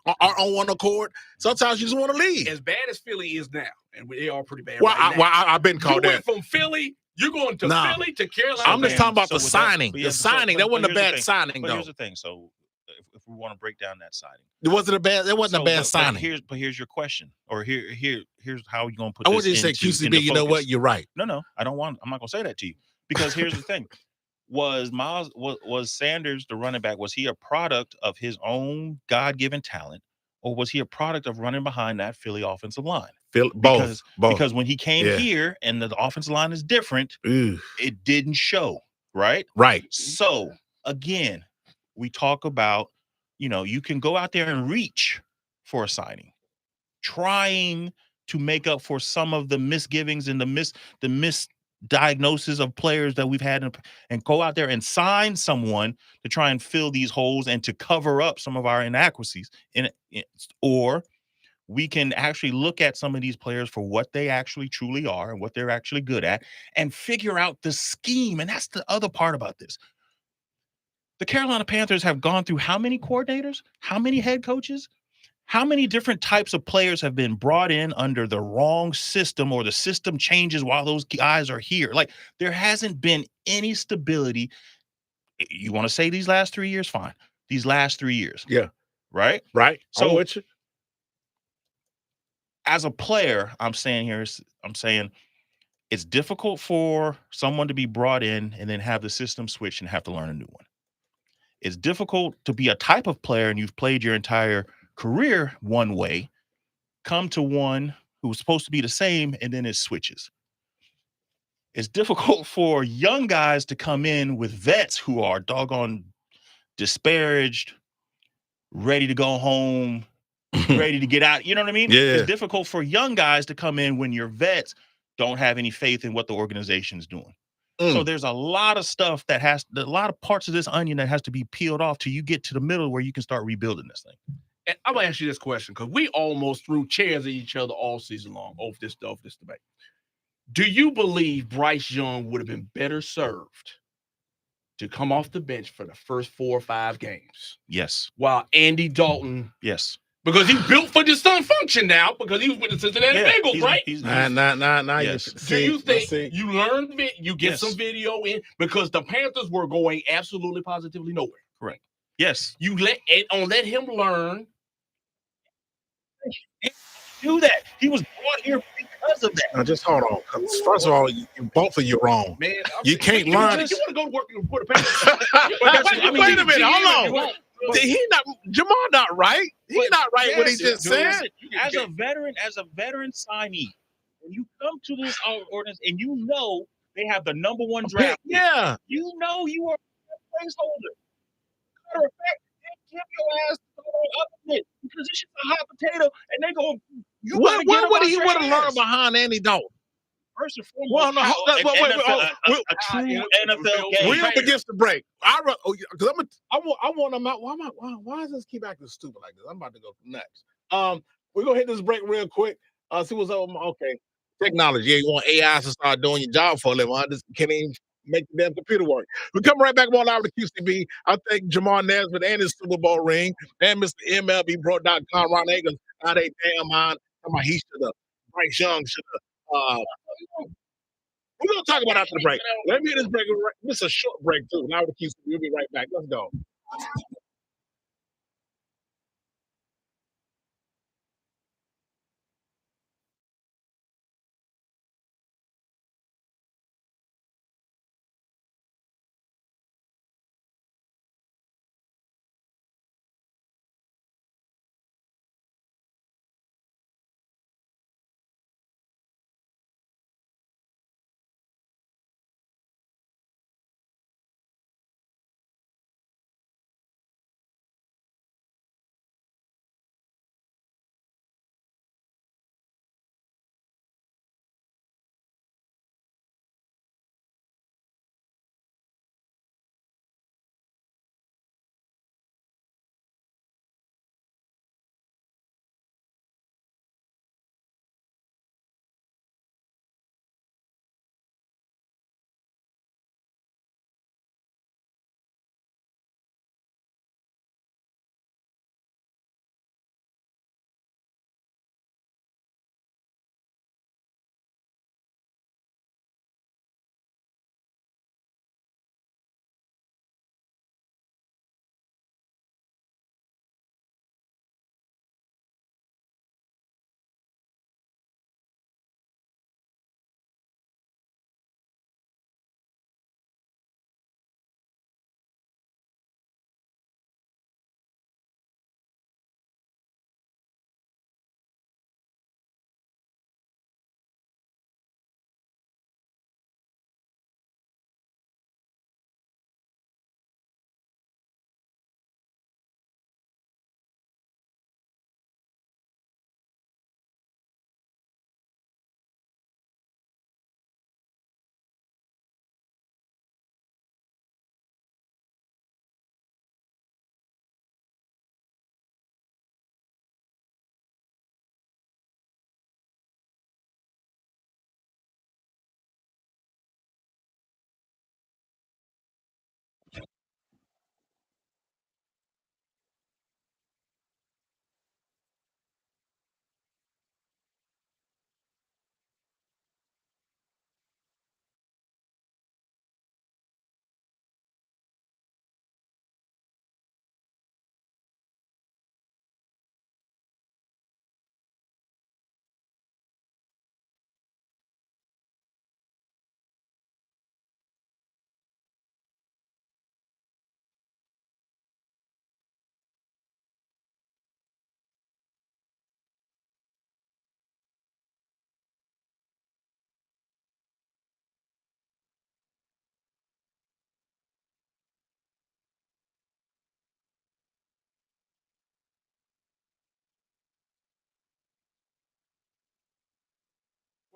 A: on one accord. Sometimes you just want to leave.
E: As bad as Philly is now, and they are pretty bad
A: I've been called that.
E: From Philly, you're going to Philly to Carolina.
A: I'm just talking about the signing. The signing, that wasn't a bad signing, though.
F: Here's the thing, so if we want to break down that signing.
A: It wasn't a bad signing.
F: Here's your question. Or here's how you're gonna put
A: this.
F: I
A: want you to say QCB, you know what? You're right.
F: No, I'm not gonna say that to you. Because here's the thing. Was Sanders, the running back, was he a product of his own God-given talent, or was he a product of running behind that Philly offensive line?
A: Both.
F: Because when he came here and the offensive line is different, it didn't show, right?
A: Right.
F: So again, we talk about, you can go out there and reach for a signing, trying to make up for some of the misgivings and the misdiagnosis of players that we've had, and go out there and sign someone to try and fill these holes and to cover up some of our inadequacies. Or we can actually look at some of these players for what they actually truly are and what they're actually good at and figure out the scheme. And that's the other part about this. The Carolina Panthers have gone through how many coordinators? How many head coaches? How many different types of players have been brought in under the wrong system, or the system changes while those guys are here? Like, there hasn't been any stability. You want to say these last 3 years? Fine. These last 3 years.
A: Yeah.
F: Right?
A: Right.
F: So
A: I'm with you.
F: As a player, I'm saying it's difficult for someone to be brought in and then have the system switch and have to learn a new one. It's difficult to be a type of player and you've played your entire career one way, come to one who's supposed to be the same, and then it switches. It's difficult for young guys to come in with vets who are doggone disparaged, ready to go home, ready to get out. You know what I mean?
A: Yeah.
F: It's difficult for young guys to come in when your vets don't have any faith in what the organization is doing. So there's a lot of stuff a lot of parts of this onion that has to be peeled off till you get to the middle where you can start rebuilding this thing.
E: And I'm gonna ask you this question because we almost threw chairs at each other all season long over this debate. Do you believe Bryce Young would have been better served to come off the bench for the first 4 or 5 games?
F: Yes.
E: While Andy Dalton,
F: yes,
E: because he's built for this function now because he was with the Cincinnati Bengals, right?
A: Nah.
F: Yes.
E: Do you think you learned it? You get some video in because the Panthers were going absolutely positively nowhere.
F: Correct. Yes.
E: You let him learn.
F: Do that. He was brought here because of that.
A: Now just hold on. 'Cause first of all, you both of you wrong.
E: Man,
A: You can't learn.
E: You want to go to work for the Panthers?
A: Wait a minute. Hold on. Jamar not right. He's not right what he just said.
F: As a veteran signee, when you come to this ordinance and you know they have the number 1 draft,
A: Yeah.
F: you know you are a placeholder. Matter of fact, they give your ass up a bit because it's just a hot potato, and they go.
A: What would he would have learned behind Andy Dalton?
F: First and foremost,
A: Well, no,
F: a true NFL game.
A: We're up against the break. I want them out. Why does this keep acting stupid like this? I'm about to go next. We're gonna hit this break real quick. See what's up. Okay, technology. Yeah, you want AI to start doing your job for a living. I just can't even make the damn computer work. We come right back on out to QCB. I thank JAMAR NESBIT and his Super Bowl ring, and Mr. MLBPro.com, Ron Akers, out of damn mind. He should have. Bryce Young should have. We're gonna talk about after the break. Let me hit this break. This is a short break too. Now the QCB. We'll be right back. Let's go.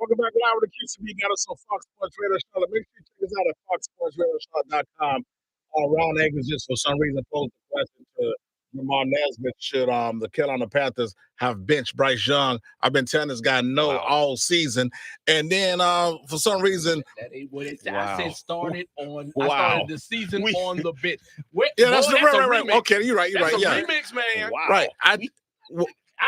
A: Welcome back live with the QCB. Got us on Fox Sports Radio Charlotte. Make sure you check us out at foxsportsradiocharlotte.com. Ron Agnes just for some reason posed the question to JAMAR NESBIT, should the Carolina Panthers have benched Bryce Young? I've been telling this guy no all season. And then for some reason,
E: that ain't what it I said started on.
F: Wow.
E: I started the season on the bench.
A: Yeah, that's the right. Okay, you're right.
E: That's
A: yeah.
E: a remix, man.
F: Wow.
A: Right.
E: I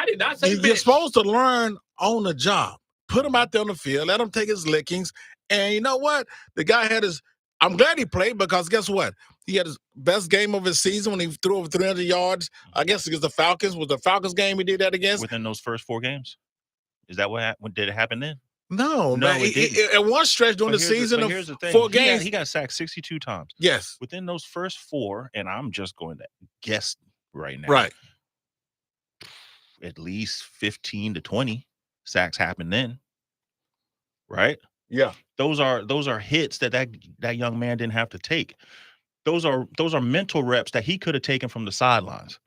E: did not say
A: You're
E: bench.
A: supposed to learn on the job. Put him out there on the field. Let him take his lickings. And you know what? The guy had his. I'm glad he played because guess what? He had his best game of his season when he threw over 300 yards. I guess against the Falcons. Was the Falcons game he did that against?
F: Within those first 4 games? Is that what did it happen then?
A: No, man.
F: it didn't.
A: At one stretch during the season of
F: here's the thing.
A: 4 games.
F: He got sacked 62 times.
A: Yes.
F: Within those first 4, and I'm just going to guess right now.
A: Right.
F: At least 15 to 20 sacks happened then. Right?
A: Yeah.
F: Those are hits that young man didn't have to take. Those are mental reps that he could have taken from the sidelines.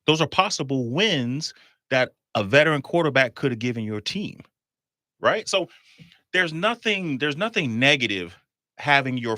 F: Those are possible wins that a veteran quarterback could have given your team. Right? So there's nothing negative having your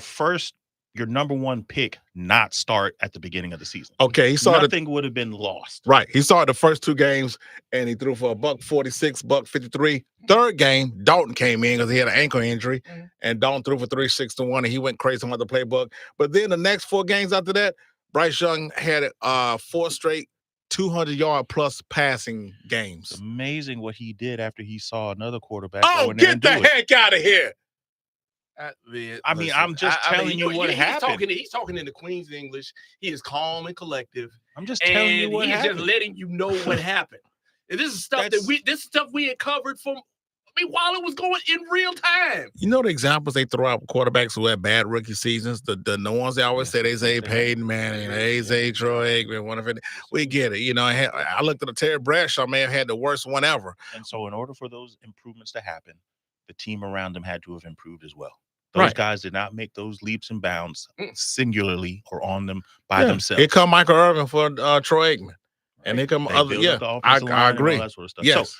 F: number 1 pick not start at the beginning of the season.
A: Okay,
F: nothing would have been lost.
A: Right. He saw the first 2 games and he threw for $146, $153. Third game, Dalton came in because he had an ankle injury, and Dalton threw for 361, and he went crazy on the playbook. But then the next 4 games after that, Bryce Young had 4 straight 200-yard plus passing games.
F: It's amazing what he did after he saw another quarterback.
A: Oh, get the heck out of here.
F: I mean, I'm just telling you what happened.
E: He's talking in the Queen's English. He is calm and collective.
F: I'm just telling you what happened.
E: He's just letting you know what happened. And this is stuff we had covered from. While it was going in real time.
A: You know the examples they throw out quarterbacks who had bad rookie seasons? The ones they always say, Isaiah Payton, man, Isaiah Troy Aikman, one of it. We get it. You know, I looked at the Terry Bradshaw, may have had the worst one ever.
F: And so in order for those improvements to happen, the team around them had to have improved as well. Those guys did not make those leaps and bounds singularly or on them by themselves.
A: Here come Michael Irvin for Troy Aikman. And here come other, I agree.
F: All that sort of stuff.
A: Yes.
F: So,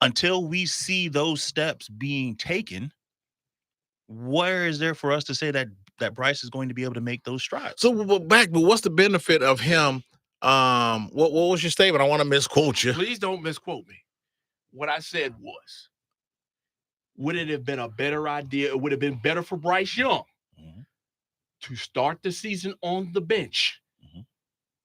F: until we see those steps being taken, where is there for us to say that Bryce is going to be able to make those strides?
A: So, but what's the benefit of him? What was your statement? I want to misquote you.
E: Please don't misquote me. What I said was, would it have been a better idea? It would have been better for Bryce Young to start the season on the bench.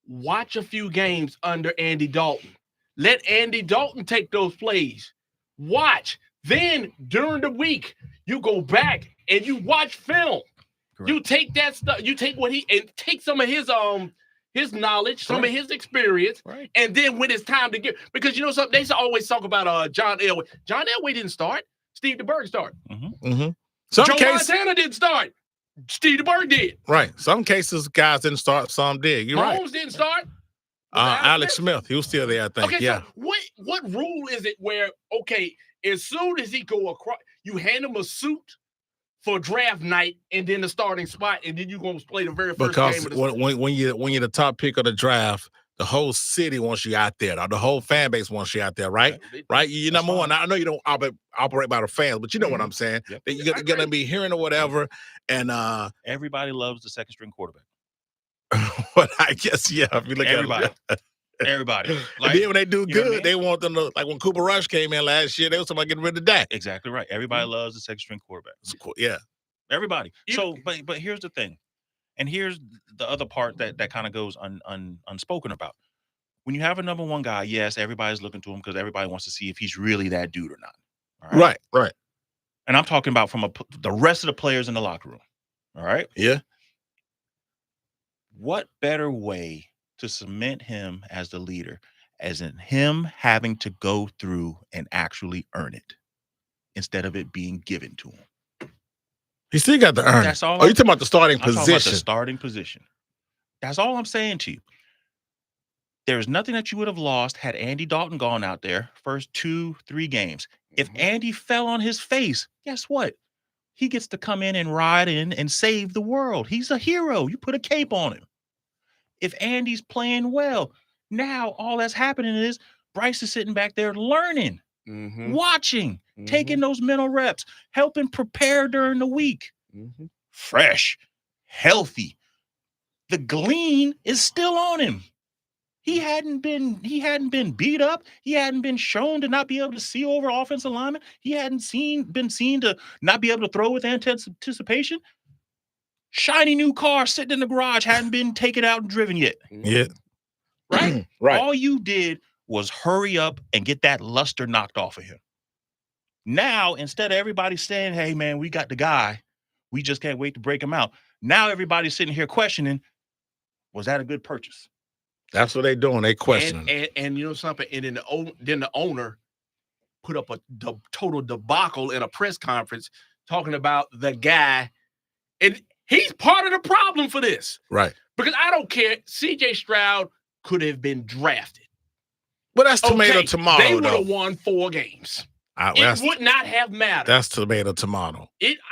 E: Watch a few games under Andy Dalton. Let Andy Dalton take those plays. Watch. Then during the week, you go back and you watch film. Correct. You take that stuff. You take take some of his knowledge, some of his experience, and then when it's time to get, because you know something, they always talk about John Elway. John Elway didn't start. Steve DeBerg started. Joe Montana didn't start. Steve DeBerg did.
A: Right. Some cases guys didn't start. Some did. You're right.
E: Holmes didn't start.
A: Alex Smith, he was still there, I think.
E: Okay, so what rule is it where, okay, as soon as he go across, you hand him a suit for draft night and then the starting spot, and then you're going to play the very first game of the season?
A: when you're the top pick of the draft, the whole city wants you out there. The whole fan base wants you out there, right? Right? You're number one. I know you don't operate by the fans, but you know what I'm saying.
F: Yep.
A: You're going to be hearing or whatever, and
F: everybody loves the second string quarterback.
A: But I guess, if you look at
F: everybody.
A: Like, and then when they do good, they want them to, like when Cooper Rush came in last year, they was talking about getting rid of Dak.
F: Exactly right. Everybody loves the second string quarterback.
A: Yeah.
F: Everybody. So, but here's the thing. And here's the other part that kind of goes unspoken about. When you have a number 1 guy, yes, everybody's looking to him because everybody wants to see if he's really that dude or not.
A: Right. Right.
F: And I'm talking about from the rest of the players in the locker room. All right.
A: Yeah.
F: What better way to cement him as the leader as in him having to go through and actually earn it instead of it being given to him?
A: He still got to earn.
F: That's all.
A: Oh, you talking about the starting position?
F: I'm talking about the starting position. That's all I'm saying to you. There's nothing that you would have lost had Andy Dalton gone out there first 2-3 games. If Andy fell on his face, guess what? He gets to come in and ride in and save the world. He's a hero. You put a cape on him. If Andy's playing well, now all that's happening is Bryce is sitting back there learning, watching, taking those mental reps, helping prepare during the week. Fresh, healthy. The gleam is still on him. He hadn't been beat up. He hadn't been shown to not be able to see over offensive linemen. He hadn't been seen to not be able to throw with anticipation. Shiny new car sitting in the garage hadn't been taken out and driven yet.
A: Yeah.
F: Right?
A: Right.
F: All you did was hurry up and get that luster knocked off of him. Now, instead of everybody saying, hey, man, we got the guy, we just can't wait to break him out. Now everybody's sitting here questioning, was that a good purchase?
A: That's what they're doing. They questioning.
E: And you know something? And then the owner put up a total debacle in a press conference talking about the guy. And he's part of the problem for this.
A: Right.
E: Because I don't care. C.J. Stroud could have been drafted.
A: Well, that's tomato.
E: They would have won 4 games. It would not have mattered.
A: That's tomato.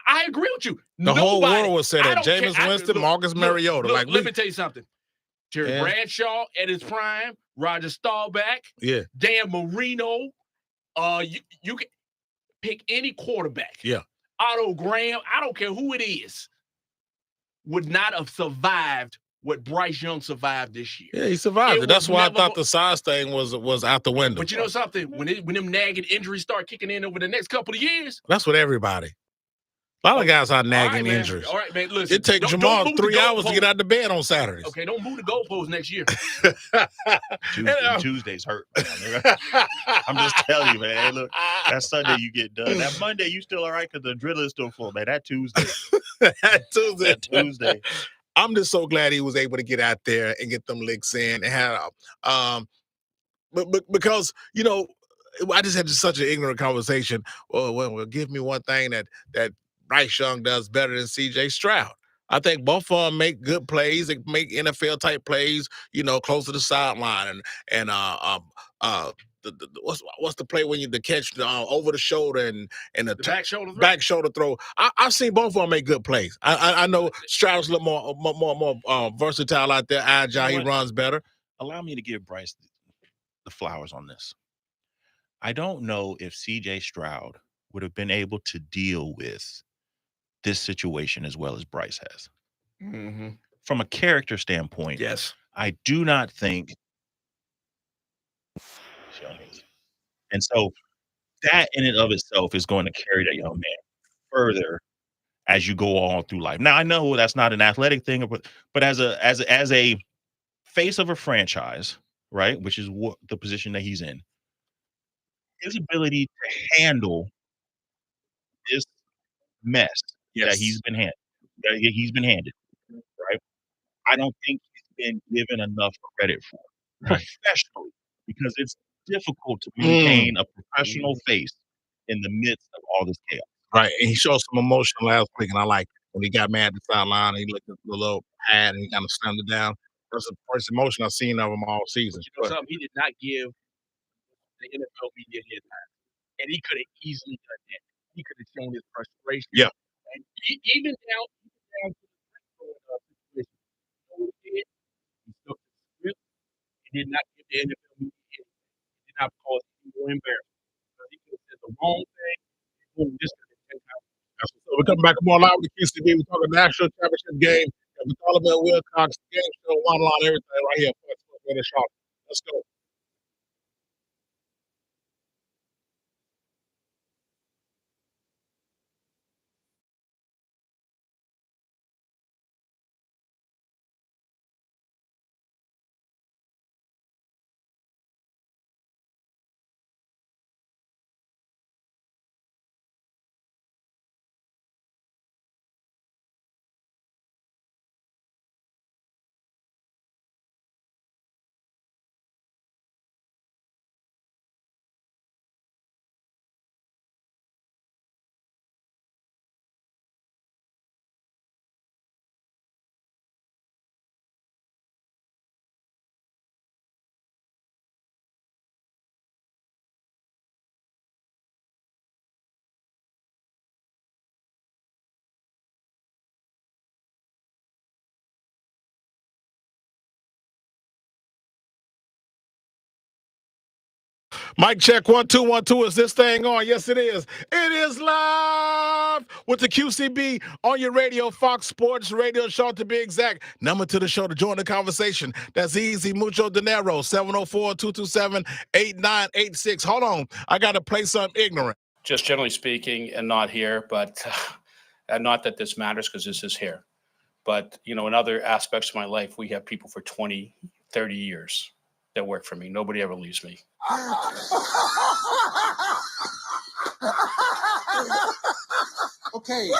E: I agree with you.
A: The whole world would say that. Jameis Winston, Marcus Mariota.
E: Let me tell you something. Terry Bradshaw at his prime, Roger Staubach, Dan Marino. You can pick any quarterback.
A: Yeah.
E: Otto Graham, I don't care who it is, would not have survived what Bryce Young survived this year.
A: Yeah, he survived it. That's why I thought the size thing was out the window.
E: But you know something? When them nagging injuries start kicking in over the next couple of years.
A: That's what everybody. A lot of guys are nagging injuries.
E: All right, man. Listen,
A: it takes JAMAR 3 hours to get out of bed on Saturdays.
E: Okay, don't move the goalposts next year.
F: Tuesdays hurt. I'm just telling you, man. Look, that Sunday you get done. That Monday you still all right because the drill is still full, man. That Tuesday. Tuesday.
A: I'm just so glad he was able to get out there and get them licks in and have because you know I just had such an ignorant conversation. Well, give me one thing that Bryce Young does better than C.J. Stroud. I think both of them make good plays. They make NFL type plays, you know, close to the sideline and what's the play when you catch over the shoulder and the back shoulder throw. I've seen both of them make good plays. I know Stroud's a little more versatile out there, agile. He runs better.
F: Allow me to give Bryce the flowers on this. I don't know if C.J. Stroud would have been able to deal with this situation as well as Bryce has. From a character standpoint,
E: yes,
F: I do not think. And so that in and of itself is going to carry that young man further as you go on through life. Now I know that's not an athletic thing, but as a face of a franchise, right, which is what the position that he's in, his ability to handle this mess that he's been handed, right? I don't think he's been given enough credit for professionally, because it's difficult to maintain a professional face in the midst of all this chaos.
A: Right, and he showed some emotion last week, and I like when he got mad at the sideline. He looked at the little pad and he kind of slammed it down. That's the first emotion I've seen of him all season.
E: You know something? He did not give the NFL media his time, and he could have easily done that. He could have shown his frustration.
A: Yeah,
E: and even down to the situation. He took the script. He did not give the NFL media anything. He did not cause any more embarrassment. Because he could have said the wrong thing. Boom, this could have taken out.
A: so we're coming back more live with the QCB. We're talking national championship game. With Oliver Wilcox, game show, one line, everything right here. Let's go. Mic check 1 2 1 2. Is this thing on? Yes, it is. It is live with the QCB on your radio, Fox Sports radio show to be exact. Number to the show to join the conversation. That's easy. Mucho dinero. 704-227-8986. Hold on. I got to play something ignorant.
B: Just generally speaking, and not here, but and not that this matters because this is here. But, you know, in other aspects of my life, we have people for 20, 30 years that work for me. Nobody ever leaves me.
G: Okay.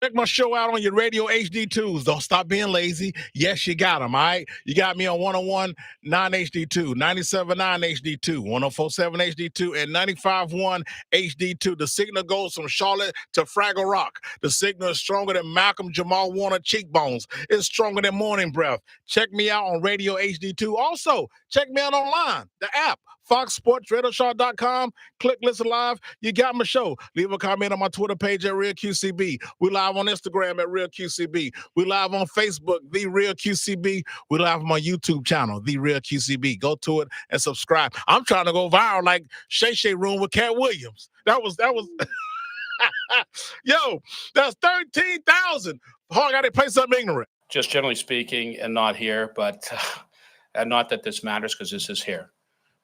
A: Check my show out on your radio HD2s. Don't stop being lazy. Yes, you got them, all right? You got me on 101.9 HD2, 97.9 HD2, 104.7 HD2, and 95.1 HD2. The signal goes from Charlotte to Fraggle Rock. The signal is stronger than Malcolm Jamal Warner cheekbones. It's stronger than morning breath. Check me out on radio HD2. Also, check me out online, the app, FOXSPORTRadioShow.com. Click listen live. You got my show. Leave a comment on my Twitter page at Real QCB. We live on Instagram at Real QCB. We live on Facebook, The Real QCB. We live on my YouTube channel, The Real QCB. Go to it and subscribe. I'm trying to go viral like Shay Shay Room with Cat Williams. That was yo, that's 13,000. Oh, I got to play something ignorant.
B: Just generally speaking, and not here, but and not that this matters because this is here.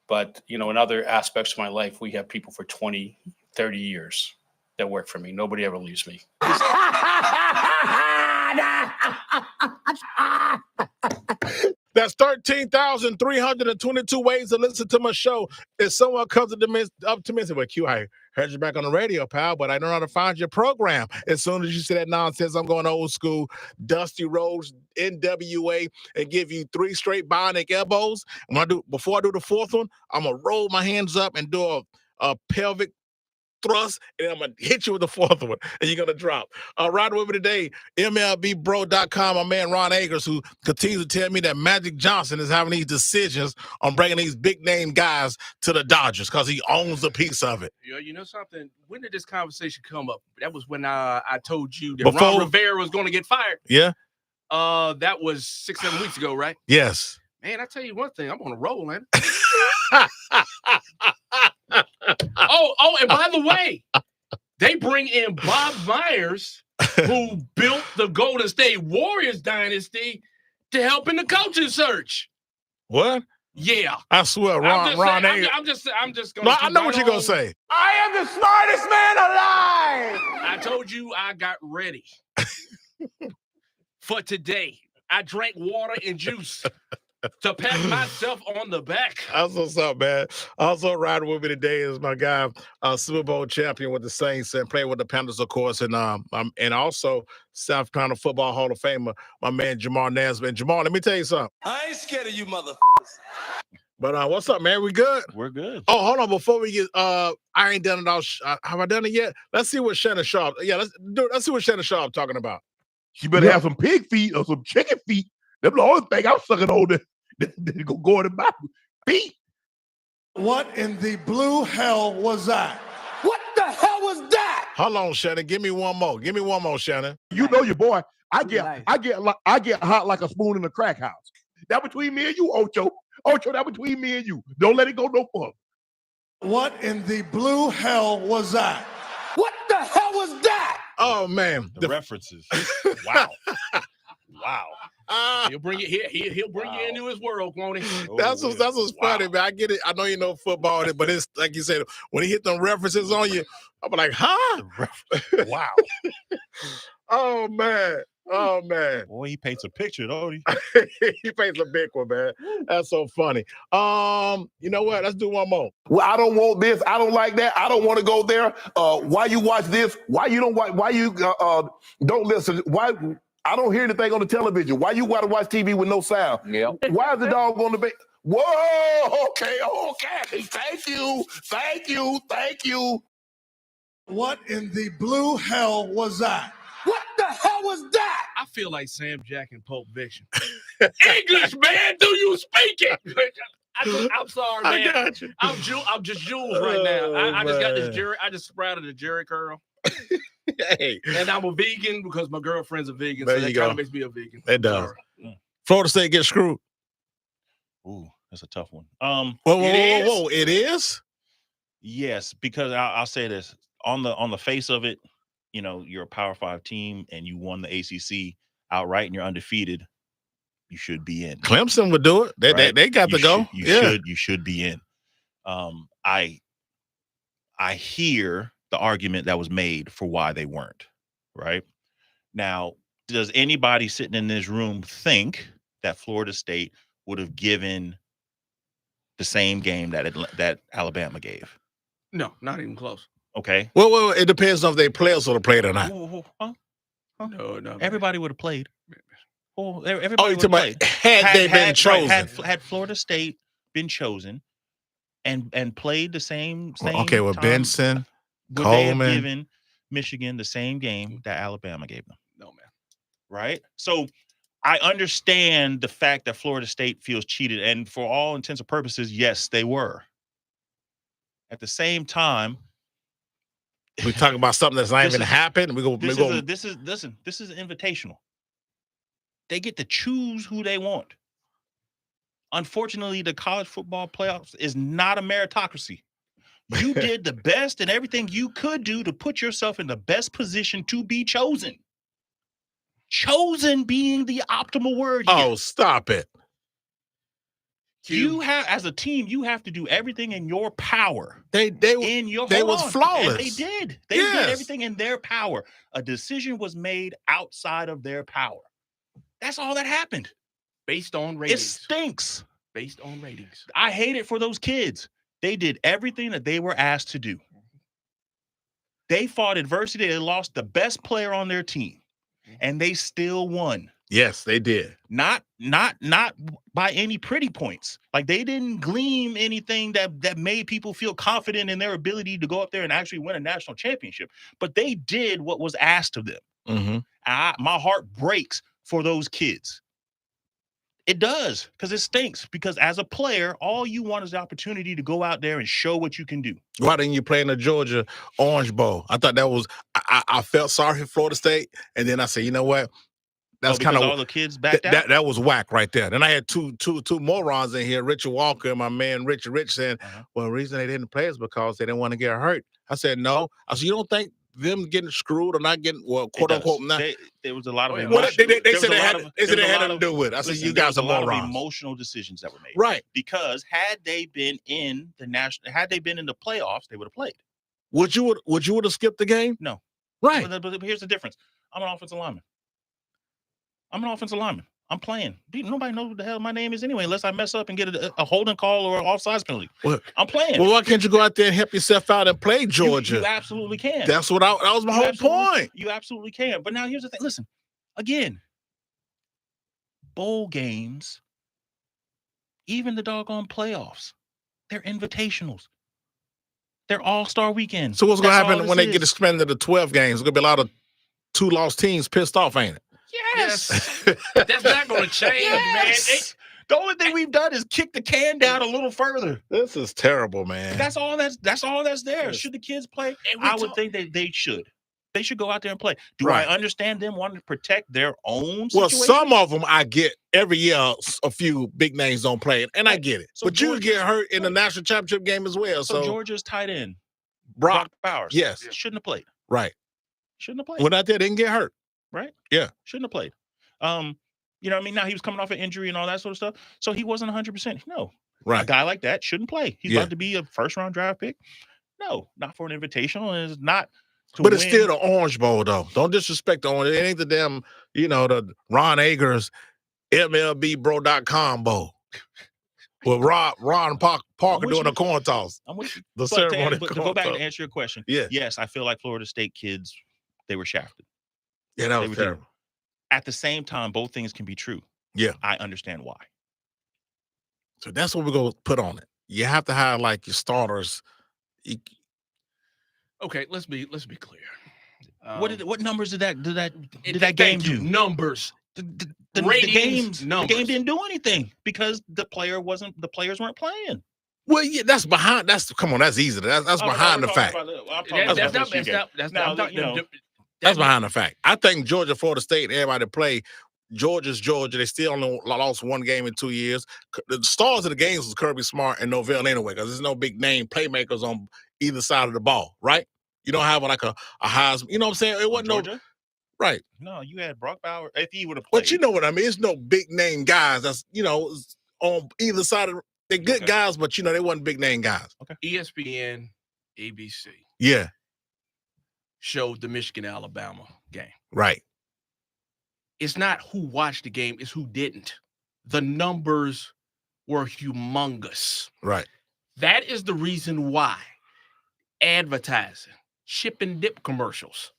B: But, you know, in other aspects of my life, we have people for 20, 30 years that work for me. Nobody ever leaves me.
A: That's 13,322 ways to listen to my show. If someone comes up to me and says, well, Q, I heard you back on the radio, pal, but I don't know how to find your program. As soon as you say that nonsense, I'm going old school, Dusty Rhodes, NWA, and give you 3 straight bionic elbows. Before I do the fourth one, I'm going to roll my hands up and do a pelvic thrust, and I'm going to hit you with the fourth one, and you're going to drop. Riding with me today, MLBBro.com, my man Ron Agers, who continues to tell me that Magic Johnson is having these decisions on bringing these big-name guys to the Dodgers because he owns a piece of it.
E: You know something? When did this conversation come up? That was when I told you that Ron Rivera was going to get fired.
A: Yeah?
E: That was 6-7 weeks ago, right?
A: Yes.
E: Man, I tell you one thing. I'm on a roll, man. Oh, and by the way, they bring in Bob Myers, who built the Golden State Warriors dynasty, to help in the coaching search.
A: What?
E: Yeah.
A: I swear, Ron Agers.
E: I'm just going
A: to I know what you're going to say.
C: I am the smartest man alive.
E: I told you I got ready for today. I drank water and juice to pat myself on the back.
A: That's what's up, man. Also riding with me today is my guy, Super Bowl champion with the Saints and playing with the Panthers, of course, and also South Carolina Football Hall of Famer, my man JAMAR NESBIT. JAMAR, let me tell you something.
G: I ain't scared of you, motherfuckers.
A: But what's up, man? We good?
F: We're good.
A: Oh, hold on. Before we get, I ain't done it all. Have I done it yet? Let's see what Shannon Sharp. Yeah, let's see what Shannon Sharp talking about.
C: She better have some pig feet or some chicken feet. That's the only thing I'm sucking on there. They go in the mouth. Feet.
D: What in the blue hell was that?
G: What the hell was that?
A: Hold on, Shannon. Give me one more. Give me one more, Shannon.
C: You know your boy. I get hot like a spoon in a crack house. That between me and you, Ocho. Ocho, that between me and you. Don't let it go no further.
D: What in the blue hell was that?
G: What the hell was that?
A: Oh man,
F: the references. Wow. Wow.
E: He'll bring you here. He'll bring you into his world, won't he?
A: That's what's funny, man. I get it. I know you know football, but it's like you said, when he hit them references on you, I'm like, huh?
F: Wow.
A: Oh man.
F: Boy, he paints a picture, don't he?
A: He paints a big one, man. That's so funny. You know what? Let's do one more.
C: Well, I don't want this. I don't like that. I don't want to go there. Why you watch this? Why you don't watch? Why you don't listen? Why? I don't hear anything on the television. Why you gotta watch TV with no sound?
G: Yeah.
C: Why is the dog on the bed? Whoa, okay. Thank you.
D: What in the blue hell was that?
G: What the hell was that?
E: I feel like Sam Jack in Pulp Fiction. English, man, do you speak it? I'm sorry, man.
A: I got you.
E: I'm just Jules right now. I just got this Jerry. I just sprouted a Jerry curl.
A: Hey.
E: And I'm a vegan because my girlfriend's a vegan.
A: There
E: so that
A: you go.
E: kind of makes me a vegan.
A: It does. Florida State gets screwed.
F: Ooh, that's a tough one.
A: Whoa! It is.
F: Yes, because I'll say this on the face of it, you know, you're a Power 5 team and you won the ACC outright and you're undefeated. You should be in.
A: Clemson would do it. They got to go.
F: You should be in. I hear the argument that was made for why they weren't. Right now, does anybody sitting in this room think that Florida State would have given the same game that Alabama gave?
E: No, not even close.
F: Okay.
A: Well, it depends on if they players would have played or not.
F: Huh?
E: No.
F: Everybody would have played. Oh, everybody would have
A: played.
F: played.
A: Had they been chosen.
F: Had Florida State been chosen and played the same
A: okay, with
F: time,
A: Benson,
F: would
A: Coleman.
F: they have given Michigan the same game that Alabama gave them?
E: No, man.
F: Right? So I understand the fact that Florida State feels cheated, and for all intents and purposes, yes, they were. At the same time,
A: we talk about something that's not even happened.
F: This is invitational. They get to choose who they want. Unfortunately, the college football playoffs is not a meritocracy. You did the best and everything you could do to put yourself in the best position to be chosen. Chosen being the optimal word here.
A: Oh, stop it.
F: You have, as a team, you have to do everything in your power.
A: They was flawless.
F: And they did. They did everything in their power. A decision was made outside of their power. That's all that happened.
E: Based on ratings.
F: It stinks.
E: Based on ratings.
F: I hate it for those kids. They did everything that they were asked to do. They fought adversity. They lost the best player on their team, and they still won.
A: Yes, they did.
F: Not by any pretty points. Like, they didn't glean anything that made people feel confident in their ability to go up there and actually win a national championship. But they did what was asked of them.
A: Mm-hmm.
F: My heart breaks for those kids. It does, because it stinks. Because as a player, all you want is the opportunity to go out there and show what you can do.
A: Why didn't you play in the Georgia Orange Bowl? I thought that was I felt sorry for Florida State, and then I said, you know what? That's kind of
F: all the kids backed out.
A: That was whack right there. Then I had two morons in here, Richard Walker and my man Richard Rich, saying, well, the reason they didn't play is because they didn't want to get hurt. I said, no. I said, you don't think them getting screwed or not getting, well, quote unquote, not.
F: There was a lot of
A: emotional. They said they had nothing to do with it. I said, you guys are morons.
F: A lot of emotional decisions that were made.
A: Right.
F: Because had they been in the playoffs, they would have played.
A: Would you have skipped the game?
F: No.
A: Right.
F: But here's the difference. I'm an offensive lineman. I'm playing. Nobody knows what the hell my name is anyway, unless I mess up and get a holding call or an offsides penalty.
A: Well,
F: I'm playing.
A: Well, why can't you go out there and help yourself out and play Georgia?
F: You absolutely can.
A: That's what that was my whole point.
F: You absolutely can. But now here's the thing. Listen, again, bowl games, even the doggone playoffs, they're invitationals. They're all-star weekends.
A: So what's going to happen when they get expanded to 12 games? There's going to be a lot of 2-loss teams pissed off, ain't it?
E: Yes. That's not going to change, man.
F: The only thing we've done is kick the can down a little further.
A: This is terrible, man.
F: That's all that's there. Should the kids play? I would think that they should. They should go out there and play. Do I understand them wanting to protect their own situation?
A: Well, some of them I get. Every year, a few big names don't play, and I get it.
F: So
A: but you get hurt in the national championship game as well. So
F: Georgia's tight end,
A: Brock
F: Bowers.
A: Yes.
F: Shouldn't have played.
A: Right.
F: Shouldn't have played.
A: Went out there, didn't get hurt.
F: Right?
A: Yeah.
F: Shouldn't have played. You know what I mean? Now he was coming off an injury and all that sort of stuff. So he wasn't 100%. No.
A: Right.
F: A guy like that shouldn't play. He's about to be a first-round draft pick. No, not for an invitational. And it's not to
A: But
F: win.
A: It's still the Orange Bowl, though. Don't disrespect the Orange. It ain't the damn, the Ron AGERS MLBBro.com Bowl. With Ron Parker doing a coin toss.
F: I'm with you.
A: The ceremony.
F: But to go back and answer your question, yes, I feel like Florida State kids, they were shafted.
A: Yeah, that was terrible.
F: At the same time, both things can be true.
A: Yeah.
F: I understand why.
A: So that's what we're going to put on it. You have to have like your starters.
E: Okay, let's be clear.
F: What numbers did that game do?
E: Numbers.
F: The
E: ratings,
F: the game didn't do anything because the players weren't playing.
A: Well, yeah, that's that's easy. That's behind the fact. That's behind the fact. I think Georgia, Florida State, everybody play Georgia's Georgia. They still only lost one game in 2 years. The stars of the games was Kirby Smart and Norvell anyway, because there's no big name playmakers on either side of the ball, right? You don't have like a Heisman. You know what I'm saying? It wasn't
F: Georgia?
A: right.
F: No, you had Brock Bauer if he would have played.
A: But you know what I mean? It's no big name guys that's, on either side of they're good guys, but they wasn't big name guys.
F: Okay.
E: ESPN, ABC.
A: Yeah.
E: Showed the Michigan-Alabama game.
A: Right.
E: It's not who watched the game, it's who didn't. The numbers were humongous.
A: Right.
E: That is the reason why advertising, chip and dip commercials,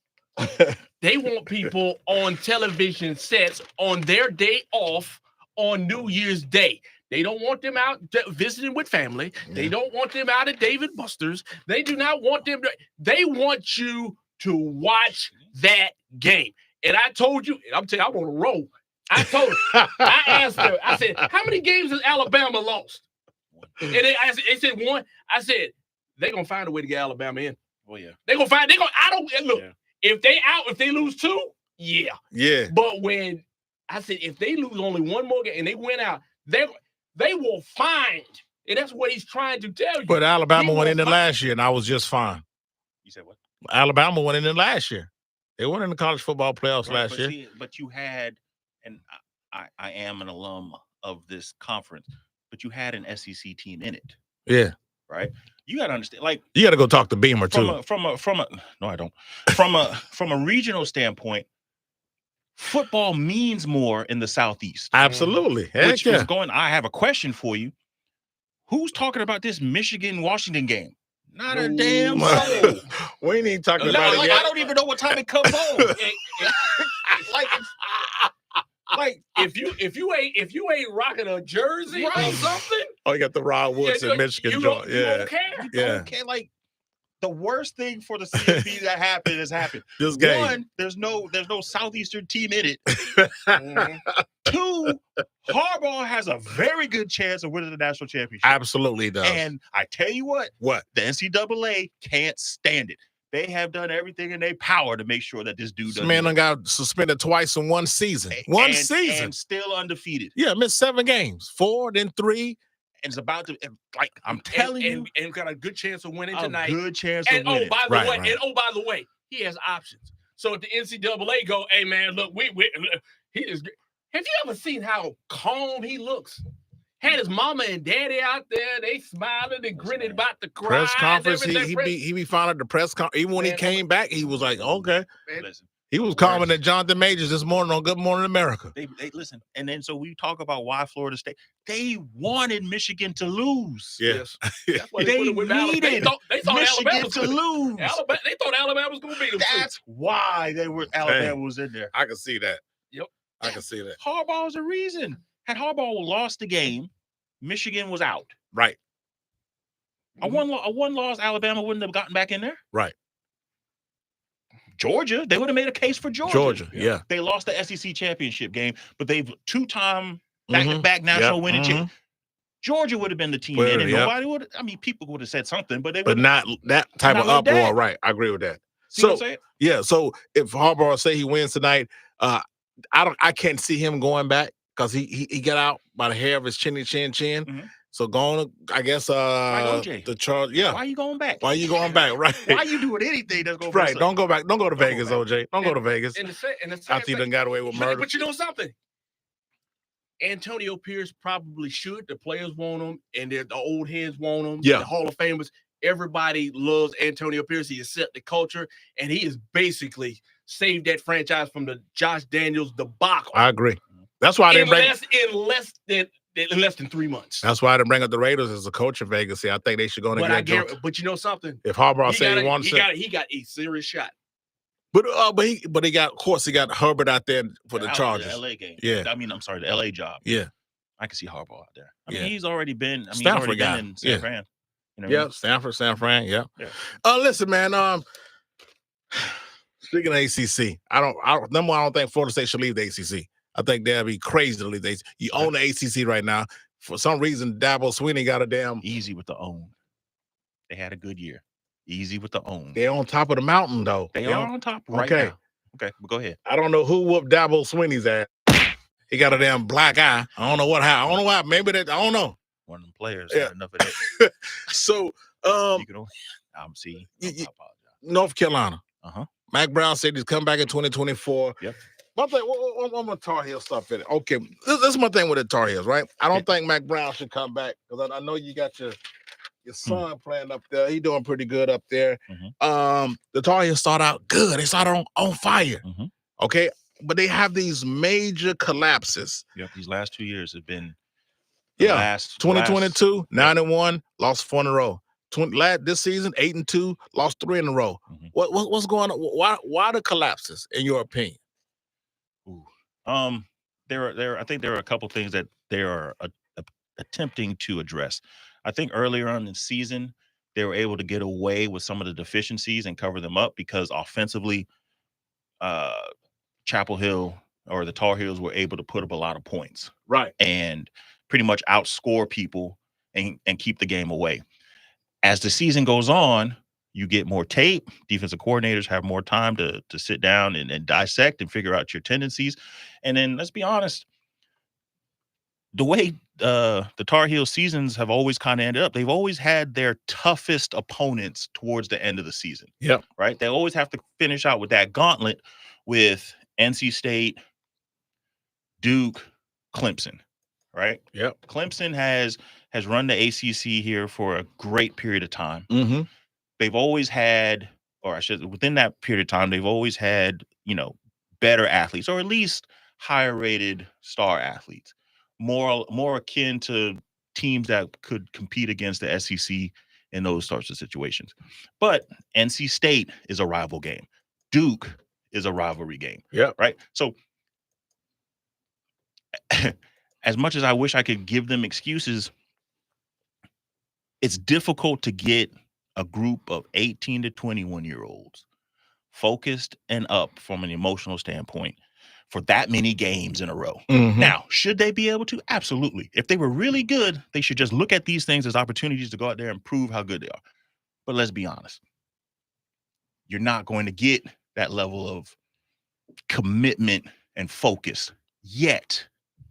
E: they want people on television sets on their day off on New Year's Day. They don't want them out visiting with family. Yeah. They don't want them out at Dave & Buster's. They do not want them they want you to watch that game. And I told you, I'm telling you, I'm on a roll. I told her, I asked her, I said, how many games has Alabama lost? And they said one. I said, they're going to find a way to get Alabama in.
F: Oh, yeah.
E: They're going to find, look, if they lose 2, yeah.
A: Yeah.
E: But when, I said, if they lose only one more game and they win out, they will find, and that's what he's trying to tell you.
A: But Alabama went in there last year, and I was just fine.
F: You said what?
A: Alabama went in there last year. They went in the college football playoffs last year.
F: But you had, and I am an alum of this conference, but you had an SEC team in it.
A: Yeah.
F: Right? You got to understand, like,
A: you got to go talk to Beamer too.
F: No, I don't. From a regional standpoint, football means more in the Southeast.
A: Absolutely.
F: Which is going. I have a question for you. Who's talking about this Michigan-Washington game? Not a damn soul.
A: We ain't even talking about it yet.
F: I don't even know what time it comes on.
E: Like if you ain't rocking a jersey or something.
A: Oh, you got the Rod Woods in Michigan joint.
E: You don't care.
F: You don't care. Like, the worst thing for the CFP that happened has happened.
A: This game.
F: One, there's no Southeastern team in it. 2, Harbaugh has a very good chance of winning the national championship.
A: Absolutely does.
F: And I tell you what,
A: the
F: NCAA can't stand it. They have done everything in their power to make sure that this dude doesn't.
A: Man done got suspended twice in one season.
F: And still undefeated.
A: Yeah, missed 7 games. 4, then 3.
F: And it's about to, like, I'm telling you.
E: And got a good chance of winning tonight.
F: A good chance of winning.
E: By the way, he has options. So if the NCAA go, hey, man, look, he is. Have you ever seen how calm he looks? Had his mama and daddy out there, they smiling and grinning about the crowd.
A: Press conference, he be fine at the press conference. Even when he came back, he was like, okay.
F: Listen,
A: he was calmer than Jonathan Majors this morning on Good Morning America.
F: They listen, and then so we talk about why Florida State. They wanted Michigan to lose.
A: Yes.
E: That's why
F: they needed
E: they thought
F: Michigan to lose.
E: They thought Alabama was going to beat them.
F: That's why Alabama was in there.
A: I can see that.
E: Yep.
A: I can see that.
F: Harbaugh is the reason. Had Harbaugh lost the game, Michigan was out.
A: Right.
F: A one loss, Alabama wouldn't have gotten back in there.
A: Right.
F: Georgia, they would have made a case for Georgia.
A: Georgia, yeah.
F: They lost the SEC championship game, but they've 2-time back-to-back national winning champ. Georgia would have been the team in, and nobody would. I mean, people would have said something, but they would.
A: But not that type of uproar, right? I agree with that.
F: See what I'm saying?
A: Yeah. So if Harbaugh say he wins tonight, I can't see him going back because he got out by the hair of his chin.
F: Mm-hmm.
A: So going, I guess, the charge. Yeah.
F: Why are you going back?
A: Why are you going back? Right.
F: Why are you doing anything that's going
A: right? Don't go back. Don't go to Vegas, OJ. Don't go to Vegas.
E: And the
A: after you done got away with murder.
E: But you know something? Antonio Pierce probably should. The players want him, and the old heads want him.
A: Yeah.
E: The Hall of Famers. Everybody loves Antonio Pierce. He has set the culture, and he has basically saved that franchise from the Josh Daniels debacle.
A: I agree. That's why I didn't bring
E: in less than 3 months.
A: That's why I didn't bring up the Raiders as a coach in Vegas. I think they should go in and get
E: But you know something?
A: If Harbaugh said he wants
E: it, he got a serious shot.
A: But he got, of course, he got Herbert out there for the Chargers.
F: The LA game.
A: Yeah.
F: I'm sorry, the LA job.
A: Yeah.
F: I can see Harbaugh out there. I mean, he's already been.
A: Stanford guy.
F: In San Fran. You know
A: yeah, Stanford, San Fran. Yeah.
F: Yeah.
A: Listen, man. Speaking of ACC, I don't think Florida State should leave the ACC. I think that'd be crazy to leave the ACC. You own the ACC right now. For some reason, Dabo Swinney got a damn
F: easy with the own. They had a good year. Easy with the own.
A: They're on top of the mountain, though.
F: They are on top right now. Okay, well, go ahead.
A: I don't know who whooped Dabo Swinney's ass. He got a damn black eye. I don't know what happened. I don't know why. Maybe that. I don't know.
F: One of them players.
A: Yeah.
F: Not enough of that.
A: So,
F: You can only, see. I apologize.
A: North Carolina.
F: Uh-huh.
A: Mac Brown said he's come back in 2024.
F: Yep.
A: One thing, one more Tar Heel stuff in it. Okay, this is my thing with the Tar Heels, right? I don't think Mac Brown should come back because I know you got your son playing up there. He doing pretty good up there. The Tar Heels start out good. They start on fire. Okay, but they have these major collapses.
F: Yep. These last 2 years have been.
A: 2022, 9-1, lost 4 in a row. This season, 8-2, lost 3 in a row. What's going on? Why the collapses, in your opinion?
F: I think there are a couple things that they are attempting to address. I think earlier on in the season, they were able to get away with some of the deficiencies and cover them up because offensively, Chapel Hill or the Tar Heels were able to put up a lot of points.
A: Right.
F: And pretty much outscore people and keep the game away. As the season goes on, you get more tape. Defensive coordinators have more time to sit down and dissect and figure out your tendencies. And then let's be honest, the way the Tar Heel seasons have always kind of ended up, they've always had their toughest opponents towards the end of the season.
A: Yep.
F: Right? They always have to finish out with that gauntlet with NC State, Duke, Clemson. Right?
A: Yep.
F: Clemson has run the ACC here for a great period of time. They've always had, within that period of time, they've always had, better athletes, or at least higher rated star athletes, more akin to teams that could compete against the SEC in those sorts of situations. But NC State is a rival game. Duke is a rivalry game.
A: Yeah.
F: Right. So as much as I wish I could give them excuses, it's difficult to get a group of 18 to 21-year-olds focused and up from an emotional standpoint for that many games in a row. Now, should they be able to? Absolutely. If they were really good, they should just look at these things as opportunities to go out there and prove how good they are. But let's be honest. You're not going to get that level of commitment and focus yet.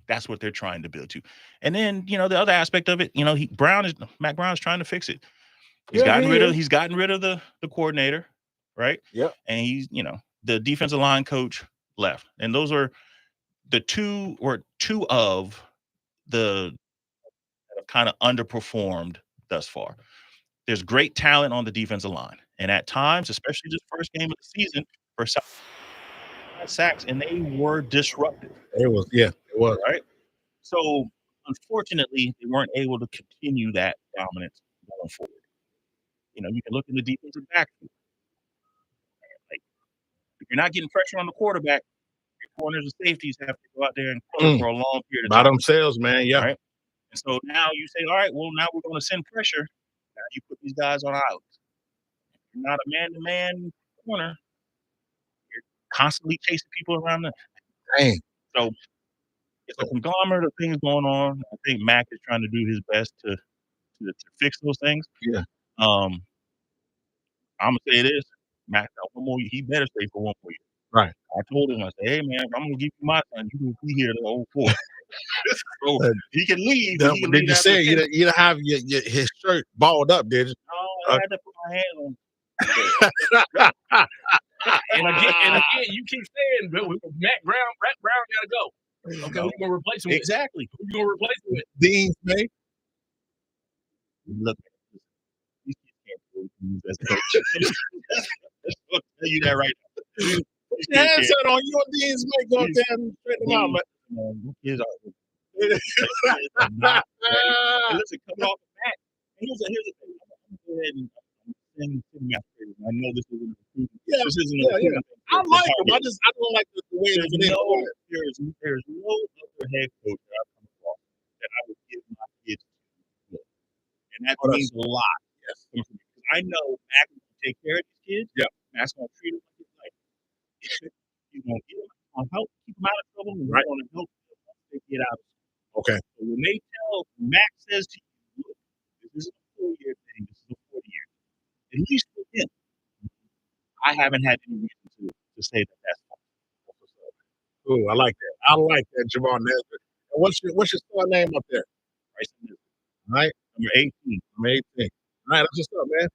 F: That's what they're trying to build to. And then, the other aspect of it, Mac Brown is trying to fix it. He's gotten rid of the coordinator, right?
A: Yeah.
F: And he's, the defensive line coach left. And those are two of the that have kind of underperformed thus far. There's great talent on the defensive line. And at times, especially this first game of the season, for sacks, and they were disrupted.
A: It was.
F: Right. So unfortunately, they weren't able to continue that dominance going forward. You can look in the defensive backfield. Like, if you're not getting pressure on the quarterback, your corners and safeties have to go out there and cover for a long period of time.
A: By themselves, man. Yeah.
F: Right. And so now you say, all right, well, now we're going to send pressure. Now you put these guys on islands. If you're not a man-to-man corner, you're constantly chasing people around the.
A: Dang.
F: So it's a conglomerate of things going on. I think Mac is trying to do his best to fix those things.
A: Yeah.
F: I'm gonna say this, Mac. He better stay for 1 more year.
A: Right.
F: I told him, I said, hey man, I'm gonna give you my son. You can be here the whole 4. So he can leave.
A: Did you say you didn't have his shirt balled up? Did you?
F: No, I had to put my hand on.
E: And again, you keep saying Mac Brown gotta go. Okay, who's gonna replace him?
F: Exactly.
E: Who's gonna replace him with?
A: Dean Smith.
F: Look, these kids can't use as a coach. I'll tell you that right now.
A: Put your hands on you and Dean Smith. Go there and straighten them out, man.
F: Kids are not ready. Listen, coming off the back. Here's the thing. I'm gonna go ahead and I know this isn't this isn't
A: yeah. I like him. I don't like the way
F: there's no other head coach that I've come across that I would give my kids to. And that means a lot. Yes. I know Mac is going to take care of these kids.
A: Yeah.
F: Mac's going to treat them like his life. He's going to help keep them out of trouble, and he's going to help them once they get out of trouble.
A: Okay.
F: So when Mac says to you, look, this isn't a 4-year thing, this is a 40-year. At least with him, I haven't had any reason to say that that's fine.
A: Oh, I like that. at JAMAR NESBIT. And what's your store name up there? All right,
F: Number 18.
A: number 18. All right, that's just up, man.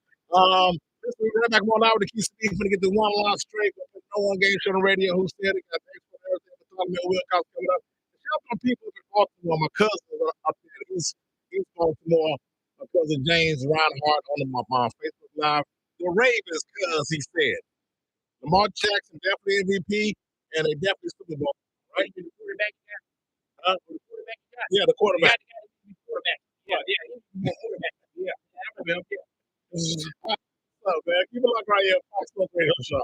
A: This week, right back 1 hour to QCB. We're gonna get the one line straight. No one game show on the radio. Who said it? Got the expert and everything. The tournament Wilcox coming up. Shout out to people in Baltimore. My cousins are up there. He's Baltimore. My cousin James Reinhardt on my Facebook Live. The Ravens, cuz he said. Lamar Jackson definitely MVP, and they definitely Super Bowl. Right? The quarterback. Yeah, the quarterback. Yeah, quarterback. Yeah, I remember. Yeah. What's up, man? Keep it locked right here. Fox Sports Radio Show.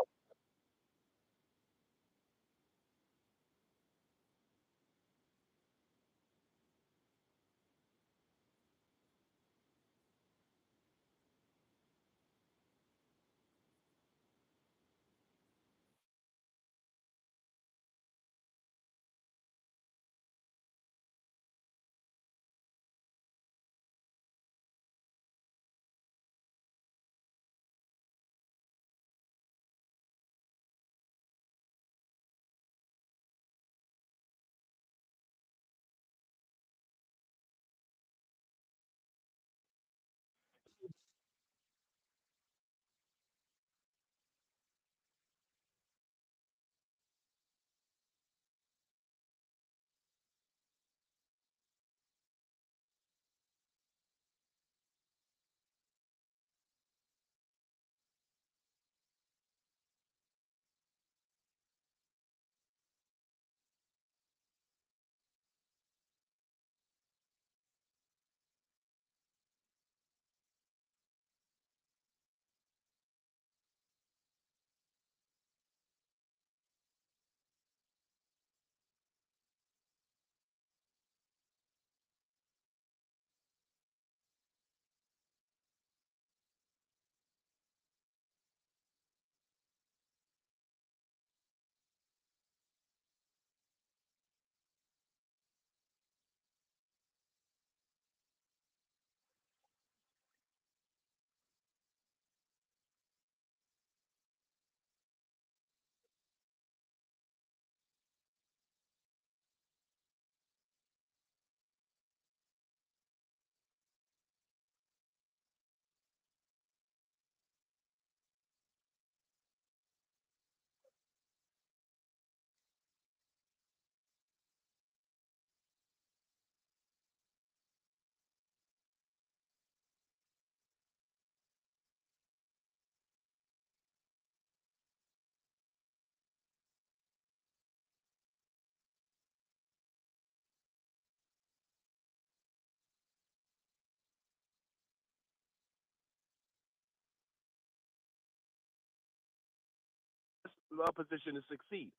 C: Position to succeed.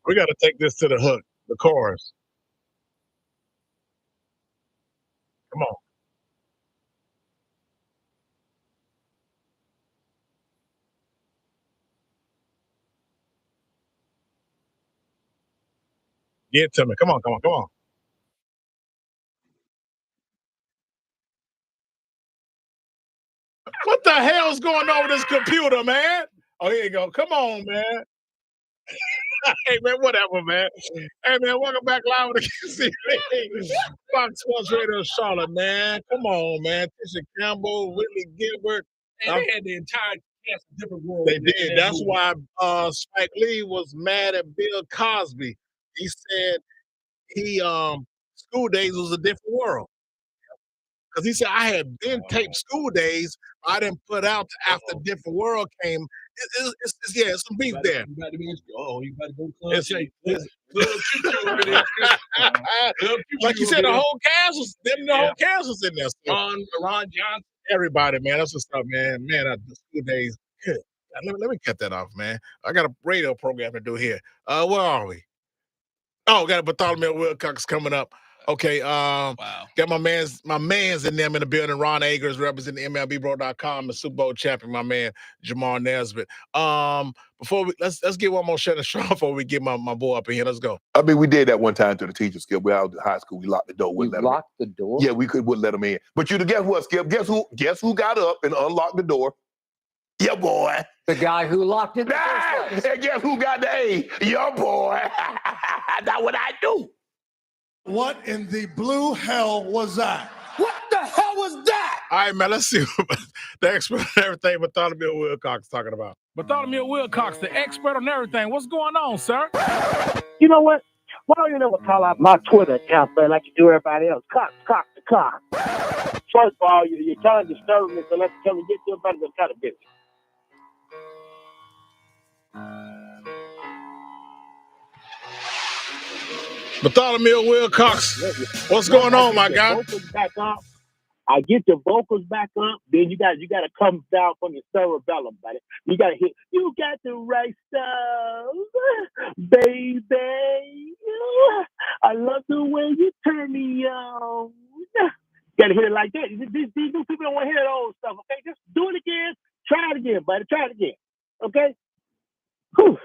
A: We got to take this to the hook, the chorus. Come on. Get to me. Come on, come on, come on. What the hell's going on with this computer, man? Oh, here you go. Come on, man. Hey, man, whatever, man. Hey, man, welcome back live with the QCB. Fox Sports Radio Charlotte, man. Come on, man. Tisha Campbell, Whitley Gilbert.
E: And they had the entire cast of Different World.
A: They did. That's why Spike Lee was mad at Bill Cosby. He said School Days was a different world. Because he said, I had been taped School Days. I didn't put out after Different World came. It's some beef there.
E: You about to be, you about to go
A: Like you said, the whole cast was whole cast was in there. So.
E: Ron Johnson.
A: Everybody, man. That's what's up, man. Man, the School Days. Good. Let me cut that off, man. I got a radio program to do here. Where are we? Oh, got a Bartholomew Wilcox coming up. Okay,
E: Wow.
A: Got my man's in them in the building. Ron Agers representing MLBBro.com, the Super Bowl champion, my man JAMAR NESBIT. Before let's get one more shot of straw before we get my boy up in here. Let's go.
C: I mean, we did that one time to the teacher, Skip. We out in high school. We locked the door.
H: We locked the door?
C: Yeah, we wouldn't let them in. But you guess what, Skip? Guess who got up and unlocked the door? Yeah, boy.
H: The guy who locked it in the first place.
C: And guess who got the A? Your boy. That's what I do.
D: What in the blue hell was that?
G: What the hell was that?
A: All right, man, let's see what the expert on everything Bartholomew Wilcox talking about.
I: Bartholomew Wilcox, the expert on everything. What's going on, sir?
J: You know what? Why don't you never call out my Twitter account, man, like you do everybody else? Cock the car. First of all, you're trying to disturb me, so let's tell me get you about this kind of business.
A: Bartholomew Wilcox, what's going on, my guy?
J: I get your vocals back up, then you got to come down from your cerebellum, buddy. You got to hit, you got the right stuff, baby. I love the way you turn me on. Got to hit it like that. These new people don't want to hear that old stuff, okay? Just do it again. Try it again, buddy. Try it again, okay? Whew.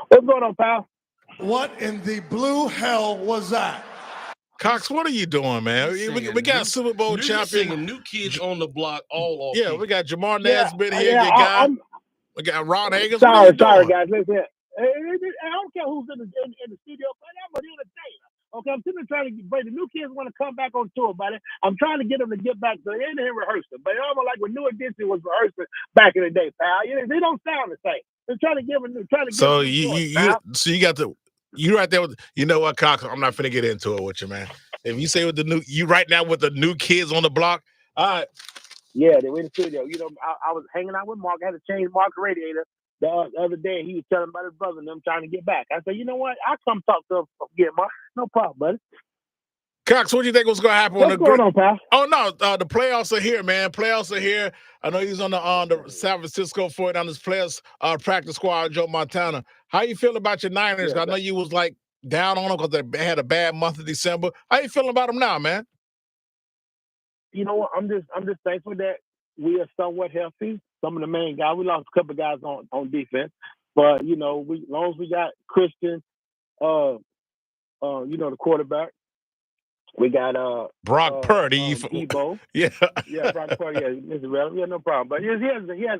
J: What's going on, pal?
D: What in the blue hell was that?
A: Cox, what are you doing, man? We got Super Bowl champion.
E: New Kids on the Block all off.
A: Yeah, we got JAMAR NESBIT here. We got Ron Agers.
J: Sorry, guys. Listen, I don't care who's in the studio, but I'm an entertainer. Okay, I'm sitting there trying to but the new kids want to come back on tour, buddy. I'm trying to get them to get back. So they're in here rehearsing, but almost like when New Edition was rehearsing back in the day, pal. They don't sound the same. They're trying to give them
A: So you got the. You right there with, you know what, Cox? I'm not finna get into it with you, man. If you say with you right now with the new kids on the block, all right.
J: Yeah, they were in the studio. You know, I was hanging out with Mark. I had to change Mark's radiator the other day. He was telling about his brother and them trying to get back. I said, you know what? I'll come talk to him again, Mark. No problem, buddy.
A: Cox, what do you think was going to happen?
J: What's going on, pal?
A: Oh, no, the playoffs are here, man. Playoffs are here. I know he's on the San Francisco 49ers players practice squad, Joe Montana. How you feel about your Niners? Yeah, I know you was like down on them because they had a bad month of December. How you feeling about them now, man?
J: You know what? I'm just thankful that we are somewhat healthy. Some of the main guys, we lost a couple of guys on defense, but you know, as long as we got Christian, you know, the quarterback. We got
A: Brock Purdy.
J: Debo.
A: Yeah.
J: Yeah, Brock Purdy. Yeah, Mr. Rel. Yeah, no problem. But he has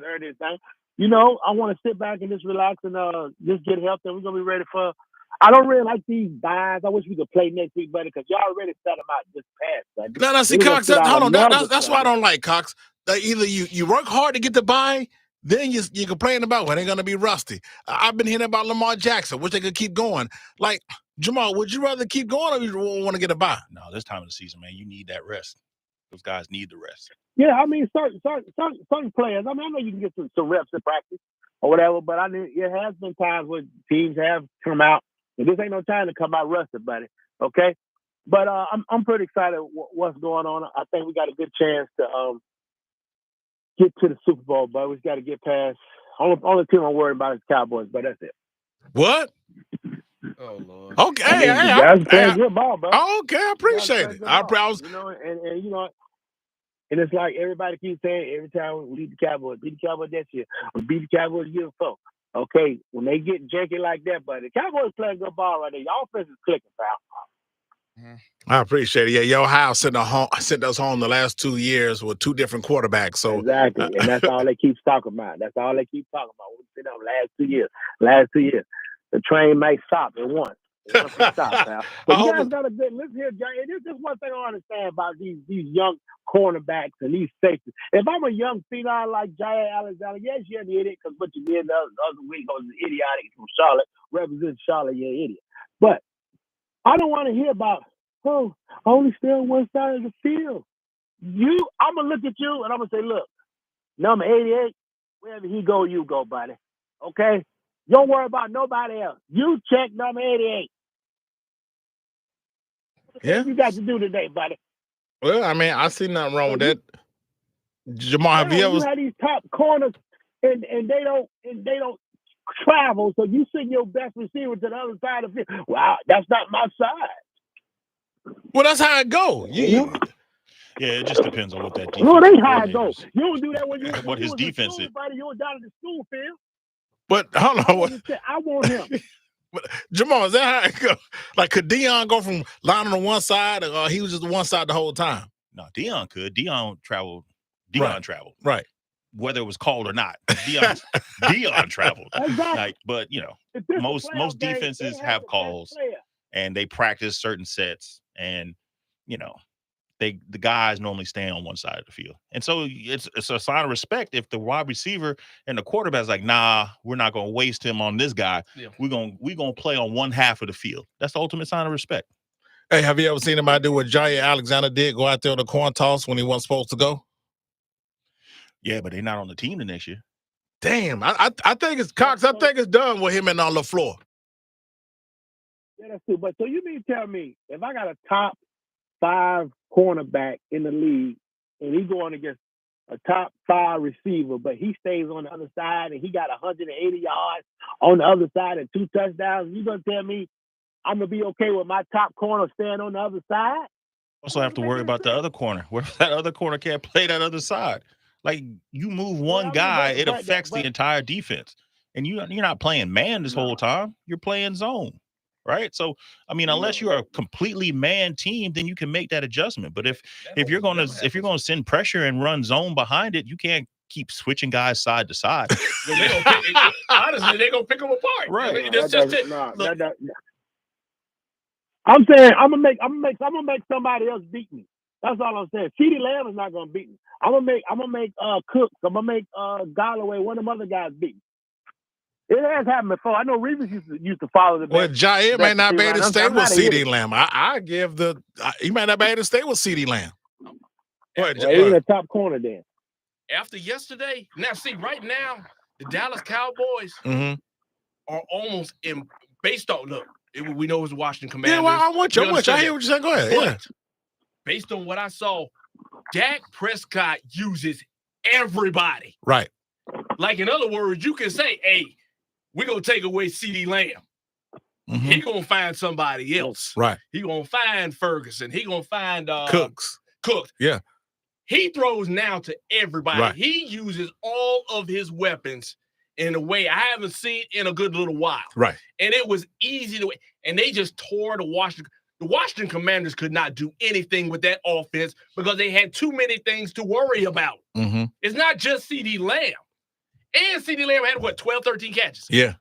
J: earned his thing. You know, I want to sit back and just relax and just get healthy. We're gonna be ready for. I don't really like these buys. I wish we could play next week, buddy, because y'all already set them out just past. Buddy.
A: No, see, Cox. Hold on. That's why I don't like Cox. Either you work hard to get the buy, then you complain about when they're gonna be rusty. I've been hearing about Lamar Jackson, wish they could keep going. Like. Jamal, would you rather keep going or you want to get a bye?
F: No, this time of the season, man, you need that rest. Those guys need the rest.
J: Yeah, I mean, certain players. I mean, I know you can get some reps in practice or whatever, but I mean, it has been times where teams have come out, and this ain't no time to come out rusted, buddy. Okay, but I'm pretty excited what's going on. I think we got a good chance to get to the Super Bowl, but we got to get past. Only team I'm worried about is Cowboys, but that's it.
A: What?
K: Oh Lord.
A: Okay,
J: I mean,
A: hey,
J: you guys playing good ball, bro.
A: okay, I appreciate it. I was,
J: you know, and you know, and it's like everybody keeps saying every time we beat the Cowboys this year, or beat the Cowboys the year before. Okay, when they get janky like that, but the Cowboys playing good ball right there. Your offense is clicking, pal.
A: I appreciate it. Yeah, your house sent us home the last 2 years with 2 different quarterbacks. So
J: exactly, and that's all they keep talking about. That's all they keep talking about. We been on last 2 years. The train may stop at once. Once it stops, pal. But you guys got a good listen here, Jay. And this is one thing I understand about these young cornerbacks and these safeties. If I'm a young phenom like Jay Alexander, yes, you're an idiot because what you did the other week was idiotic from Charlotte, represents Charlotte, you're an idiot. But I don't want to hear about, only stay on one side of the field. I'm going to look at you and I'm going to say, look, number 88, wherever he go, you go, buddy. Okay? Don't worry about nobody else. You check number 88.
A: yeah,
J: What you got to do today, buddy?
A: well, I mean, I see nothing wrong with that. Jamar, have you ever?
J: You have these top corners, and they don't travel. So you send your best receiver to the other side of the field. Wow, that's not my side.
A: Well, that's how it go.
F: Yeah, it just depends on what that defense.
J: No, they how it go. You don't do that when you
F: what his defense is.
J: Buddy, you were down at the school field.
A: But hold on,
J: I want him.
A: But Jamal, is that how it go? Like, could Dion go from lining on one side, or he was just one side the whole time?
F: No, Dion could. Dion traveled.
A: Right.
F: Whether it was called or not. Dion traveled.
J: Exactly.
F: Like, but you know, most defenses have calls and they practice certain sets, and you know, the guys normally stay on one side of the field. And so it's a sign of respect if the wide receiver and the quarterback's like, nah, we're not gonna waste him on this guy. Yeah. We're gonna play on one half of the field. That's the ultimate sign of respect.
A: Hey, have you ever seen anybody do what Jair Alexander did, go out there on the coin toss when he wasn't supposed to go?
F: Yeah, but they're not on the team the next year.
A: Damn, I think it's Cox. I think it's done with him and on LaFleur.
J: Yeah, that's true. But so you mean tell me if I got a top 5 cornerback in the league and he going against a top 5 receiver, but he stays on the other side and he got 180 yards on the other side and 2 touchdowns, you gonna tell me I'm gonna be okay with my top corner staying on the other side?
F: Also have to worry about the other corner. What if that other corner can't play that other side? Like, you move one guy, it affects the entire defense. And you're not playing man this whole time. You're playing zone, right? So, I mean, unless you're a completely man team, then you can make that adjustment. But if you're gonna send pressure and run zone behind it, you can't keep switching guys side to side.
E: Honestly, they're gonna pick them apart.
F: Right.
E: I mean, that's just it.
J: I'm saying I'm gonna make somebody else beat me. That's all I'm saying. CeeDee Lamb is not gonna beat me. I'm gonna make Cooks. I'm gonna make Galloway, one of them other guys beat me. It has happened before. I know Reeves used to follow the.
A: Well, Jair may not be able to stay with CeeDee Lamb. I give he might not be able to stay with CeeDee Lamb.
J: He's a top corner then.
E: After yesterday, now see right now the Dallas Cowboys are almost based on we know it's the Washington Commanders.
A: Yeah, well, I want you. I hear what you're saying. Go ahead.
E: But based on what I saw, Dak Prescott uses everybody.
A: Right.
E: Like, in other words, you can say, hey, we're going to take away CeeDee Lamb. He's going to find somebody else.
A: Right.
E: He's going to find Ferguson. He's going to find
A: Cooks.
E: Yeah. He throws now to everybody.
A: Right.
E: He uses all of his weapons in a way I haven't seen in a good little while.
A: Right.
E: And it was easy to – and they just tore the Washington Commanders could not do anything with that offense because they had too many things to worry about. It's not just CeeDee Lamb. And CeeDee Lamb had, 12, 13 catches?
A: Yeah.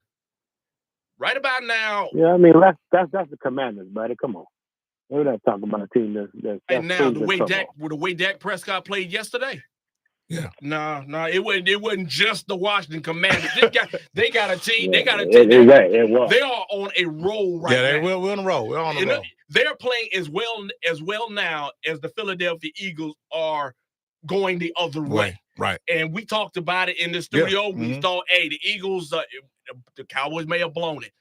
E: Right about now.
J: Yeah, I mean, that's the Commanders, buddy. Come on. We're not talking about a team that's
E: and now the way Dak Prescott played yesterday.
A: Yeah.
E: No, it wasn't just the Washington Commanders. They got a team. They got a
J: team.
E: They are on a roll right now.
A: Yeah, we're on a roll. We're on a roll.
E: They're playing as well now as the Philadelphia Eagles are going the other way.
A: Right.
E: And we talked about it in the studio. We thought, hey, the Eagles, the Cowboys may have blown it.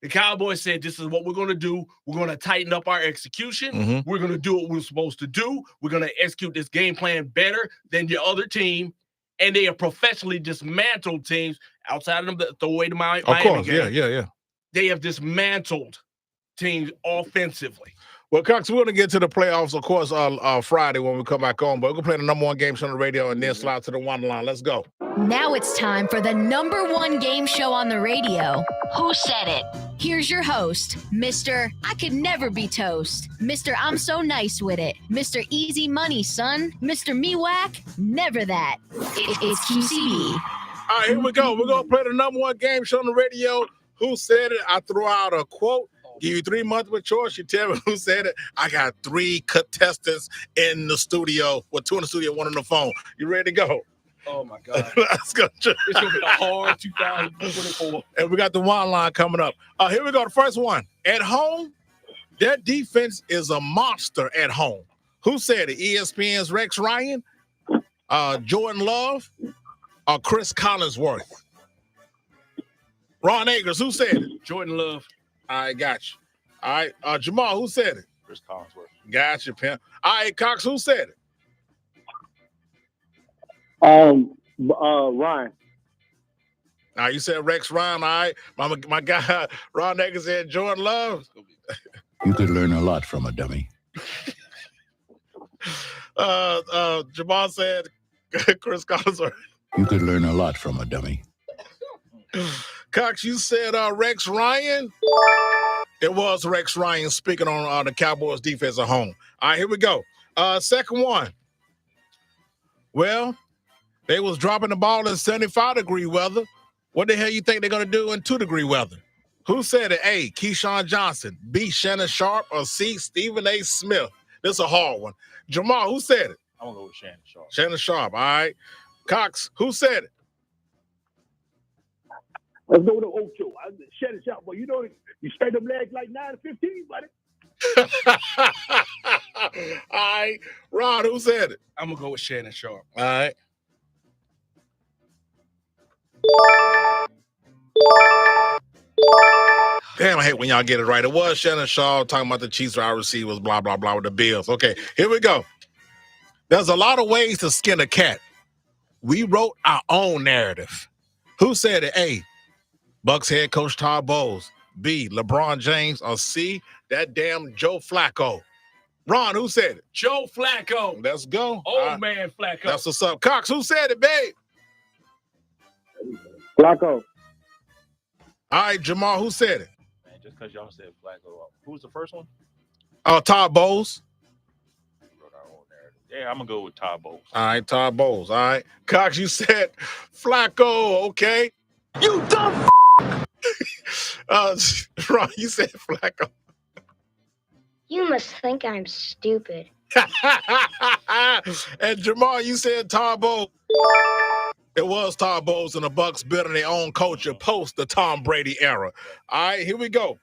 E: The Cowboys said, this is what we're going to do. We're going to tighten up our execution. We're going to do what we're supposed to do. We're going to execute this game plan better than the other team. And they are professionally dismantled teams outside of them that throw away the Miami game.
A: Yeah.
E: they have dismantled teams offensively.
A: Well, Cox, we're going to get to the playoffs, of course, Friday when we come back on. But we're going to play the number one game show on the radio and then slide to the one line. Let's go.
L: Now it's time for the number one game show on the radio. Who said it? Here's your host, Mr. I Could Never Be Toast, Mr. I'm So Nice With It, Mr. Easy Money, son, Mr. Me Whack, never that. It's QCB.
A: All right, here we go. We're going to play the number one game show on the radio. Who said it? I throw out a quote. Give you 3 multiple choice. You tell me who said it. I got 3 contestants in the studio. Well, 2 in the studio, 1 on the phone. You ready to go?
E: Oh, my God.
A: Let's go.
E: It's going to be a hard 2024.
A: And we got the one line coming up. Here we go. The first one. At home, their defense is a monster at home. Who said it? ESPN's Rex Ryan, Jordan Love, or Chris Collinsworth? Ron Agers, who said it?
E: Jordan Love.
A: I got you. All right. Jamal, who said it?
F: Chris Collinsworth.
A: Got you, pimp. All right, Cox, who said it?
J: Ryan.
A: All right, you said Rex Ryan. All right. My guy, Ron Egger said Jordan Love.
M: You could learn a lot from a dummy.
A: Jamal said Chris Collinsworth.
M: You could learn a lot from a dummy.
A: Cox, you said Rex Ryan. It was Rex Ryan speaking on the Cowboys defense at home. All right, here we go. Second one. Well, they was dropping the ball in 75-degree weather. What the hell you think they're going to do in 2-degree weather? Who said it? A, Keyshawn Johnson, B, Shannon Sharp, or C, Stephen A. Smith? This is a hard one. Jamal, who said it?
F: I'm going to go with Shannon Sharp.
A: Shannon Sharp, all right. Cox, who said it?
J: Let's go to Ocho. Shannon Sharp, boy. You know, you straight them legs like 9 to 15, buddy.
A: All right. Ron, who said it?
E: I'm going to go with Shannon Sharp.
A: All right. Damn, I hate when y'all get it right. It was Shannon Sharp talking about the Chiefs wide receivers, blah, blah, blah, with the Bills. Okay, here we go. There's a lot of ways to skin a cat. We wrote our own narrative. Who said it? A, Bucks head coach Todd Bowles. B, LeBron James. Or C, that damn Joe Flacco. Ron, who said it?
E: Joe Flacco.
A: Let's go.
E: Old man Flacco.
A: That's what's up. Cox, who said it, babe?
J: Flacco.
A: All right, Jamal, who said it?
F: Man, just because y'all said Flacco. Who was the first one?
A: Todd Bowles.
F: Yeah, I'm going to go with Todd Bowles.
A: All right, Todd Bowles. All right. Cox, you said Flacco. Okay.
G: You dumb
A: Ron, you said Flacco.
N: You must think I'm stupid.
A: And Jamal, you said Todd Bowles. It was Todd Bowles and the Bucks building their own culture post the Tom Brady era. All right, here we go.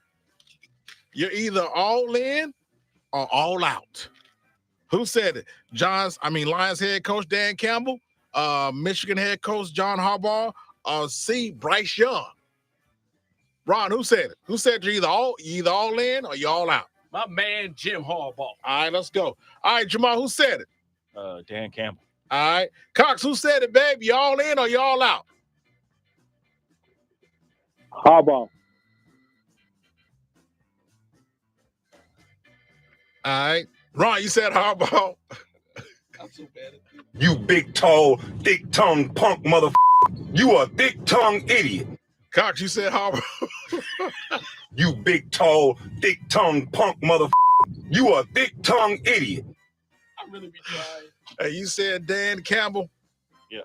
A: You're either all in or all out. Who said it? Lions head coach Dan Campbell, Michigan head coach John Harbaugh, C, Bryce Young. Ron, who said it? Who said you're either all in or you're all out?
E: My man, Jim Harbaugh.
A: All right, let's go. All right, Jamal, who said it?
F: Dan Campbell.
A: All right. Cox, who said it, babe? You all in or you all out?
J: Harbaugh.
A: All right. Ron, you said Harbaugh.
E: I'm so bad at this.
O: You big, tall, thick-tongued punk motherfucker. You a thick-tongued idiot.
A: Cox, you said Harbaugh.
O: You big, tall, thick-tongued punk motherfucker. You a thick-tongued idiot.
E: I really be trying.
A: Hey, you said Dan Campbell.
F: Yeah.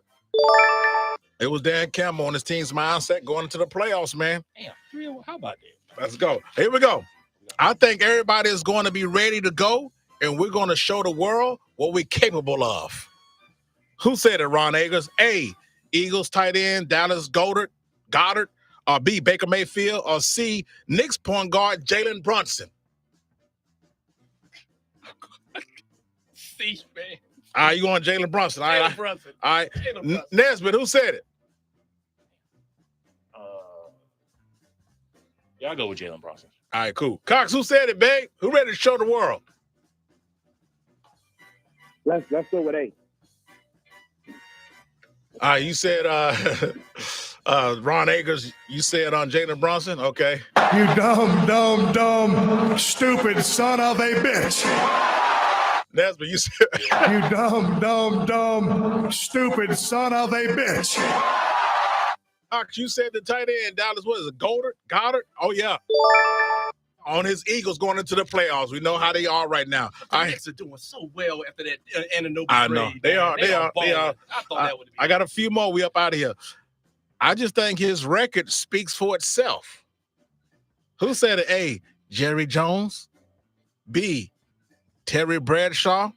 A: It was Dan Campbell on his team's mindset going into the playoffs, man.
F: Damn, how about that?
A: Let's go. Here we go. I think everybody is going to be ready to go, and we're going to show the world what we're capable of. Who said it, Ron Agers? A, Eagles tight end Dallas Goddard, or B, Baker Mayfield, or C, Knicks point guard Jalen Brunson.
E: C, man.
A: All right, you going Jalen Brunson. All right.
E: Brunson.
A: All right. Nesbit, who said it?
F: Yeah, I'll go with Jalen Brunson.
A: All right, cool. Cox, who said it, babe? Who ready to show the world?
J: Let's go with A.
A: All right, you said Ron Agers, you said on Jalen Brunson? Okay.
D: You dumb, stupid son of a bitch.
A: Nesbitt, you said.
D: You dumb, stupid son of a bitch.
A: Fox, you said the tight end, Dallas, what is it, Goddard? Oh, yeah. On his Eagles going into the playoffs. We know how they are right now.
E: The Knicks are doing so well after that Anunoby
A: I know.
E: trade,
A: They
E: man.
A: are.
E: I thought that would be.
A: I got a few more. We up out of here. I just think his record speaks for itself. Who said it? A, Jerry Jones, B, Terry Bradshaw,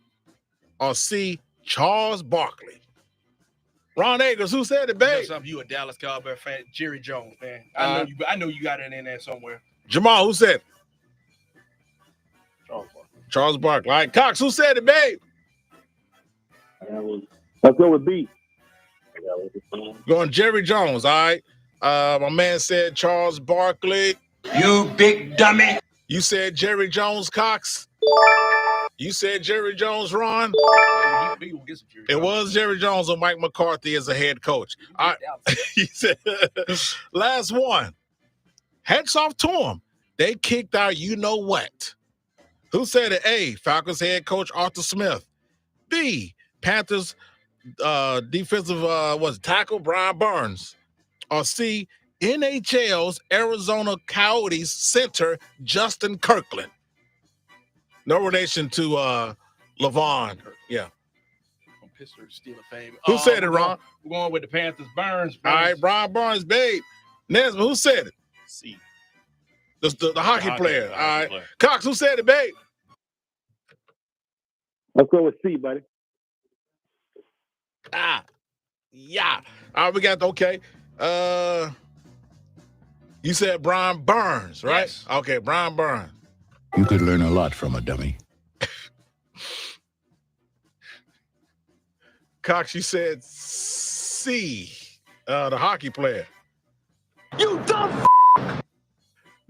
A: or C, Charles Barkley? Ron Agers, who said it, babe?
E: You a Dallas Cowboy fan, Jerry Jones, man. I know you got it in there somewhere.
A: Jamal, who said it? Charles Barkley. All right, Cox, who said it, babe?
J: Let's go with B.
A: Going Jerry Jones, all right. My man said Charles Barkley.
O: You big dummy.
A: You said Jerry Jones, Cox. You said Jerry Jones, Ron. It was Jerry Jones and Mike McCarthy as a head coach. All right. He said, last one. Hats off to him. They kicked out you know what. Who said it? A, Falcons head coach Arthur Smith. B, Panthers defensive tackle Brian Burns. Or C, NHL's Arizona Coyotes center Justin Kirkland. No relation to LeVon. Yeah.
E: Pittsburgh Steelers fame.
A: Who said it, Ron?
E: We're going with the Panthers. Burns.
A: All right, Brian Burns, babe. Nesbitt, who said it?
F: C.
A: The hockey player. All right. Cox, who said it, babe?
J: Let's go with C, buddy.
A: Yeah. All right, we got, okay. You said Brian Burns, right?
E: Yes.
A: Okay, Brian Burns.
M: You could learn a lot from a dummy.
A: Cox, you said C, the hockey player.
G: You dumb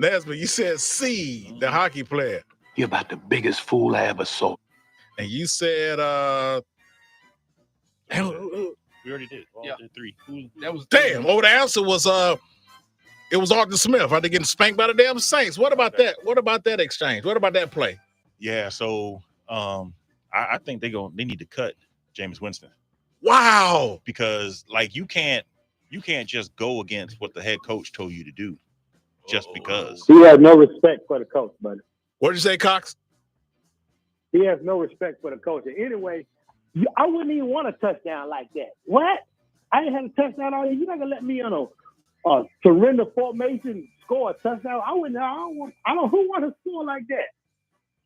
A: Nesbitt, you said C, the hockey player.
G: You're about the biggest fool I ever saw.
A: And you said
F: We already did.
E: Yeah.
F: Did 3.
E: That was
A: damn. Oh, the answer was it was Arthur Smith. Are they getting spanked by the damn Saints? What about that? What about that exchange? What about that play?
F: Yeah, so I think they need to cut Jameis Winston.
A: Wow.
F: Because like you can't just go against what the head coach told you to do just because.
J: He has no respect for the coach, buddy.
A: What did you say, Cox?
J: He has no respect for the coach. And anyway, I wouldn't even want a touchdown like that. What? I ain't had a touchdown all year. You're not gonna let me on a surrender formation score a touchdown? I don't who want to score like that?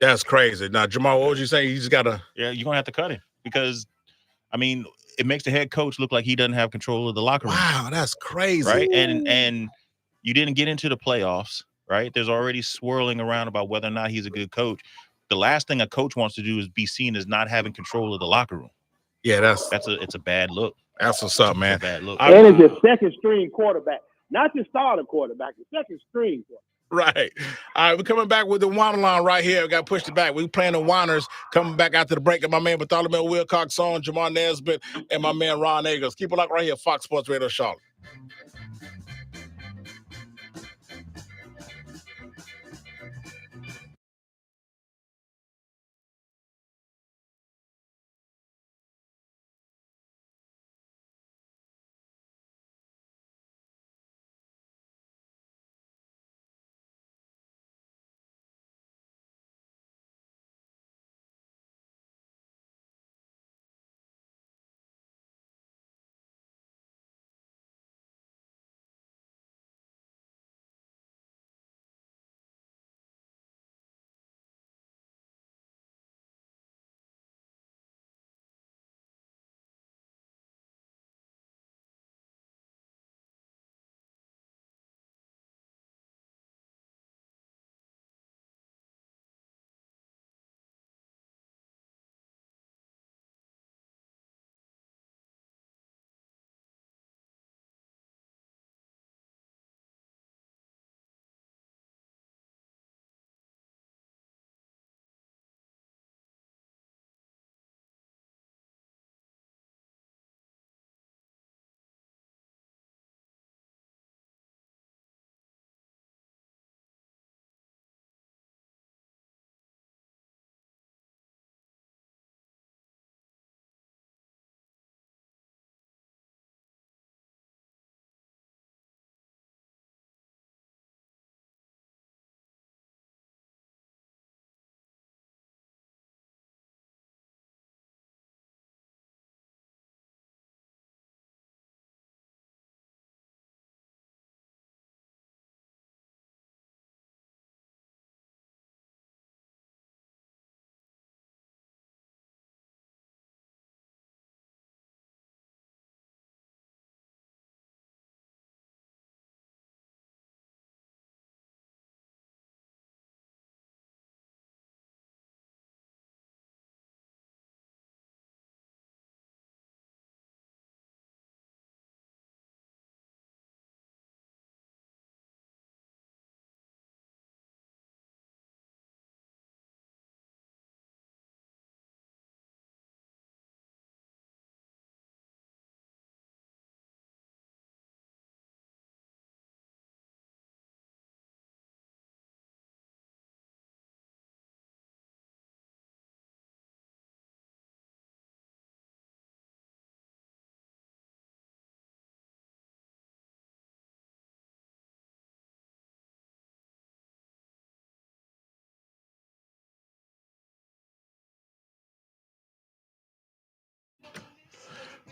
A: That's crazy. Now, Jamal, what was you saying? You just gotta.
F: Yeah, you're gonna have to cut him because, I mean, it makes the head coach look like he doesn't have control of the locker room.
A: Wow, that's crazy.
F: Right? And you didn't get into the playoffs, right? There's already swirling around about whether or not he's a good coach. The last thing a coach wants to do is be seen as not having control of the locker room.
A: Yeah,
F: it's a bad look.
A: That's what's up, man.
F: It's a bad look.
J: And it's your second string quarterback, not your starter quarterback, your second string quarterback.
A: Right. All right, we're coming back with the WHINER line right here. We got pushed it back. We playing the Whiners coming back after the break. And my man Bartholomew Wilcox on, Jamar Nesbitt, and my man Ron Agers. Keep it locked right here, Fox Sports Radio Charlotte.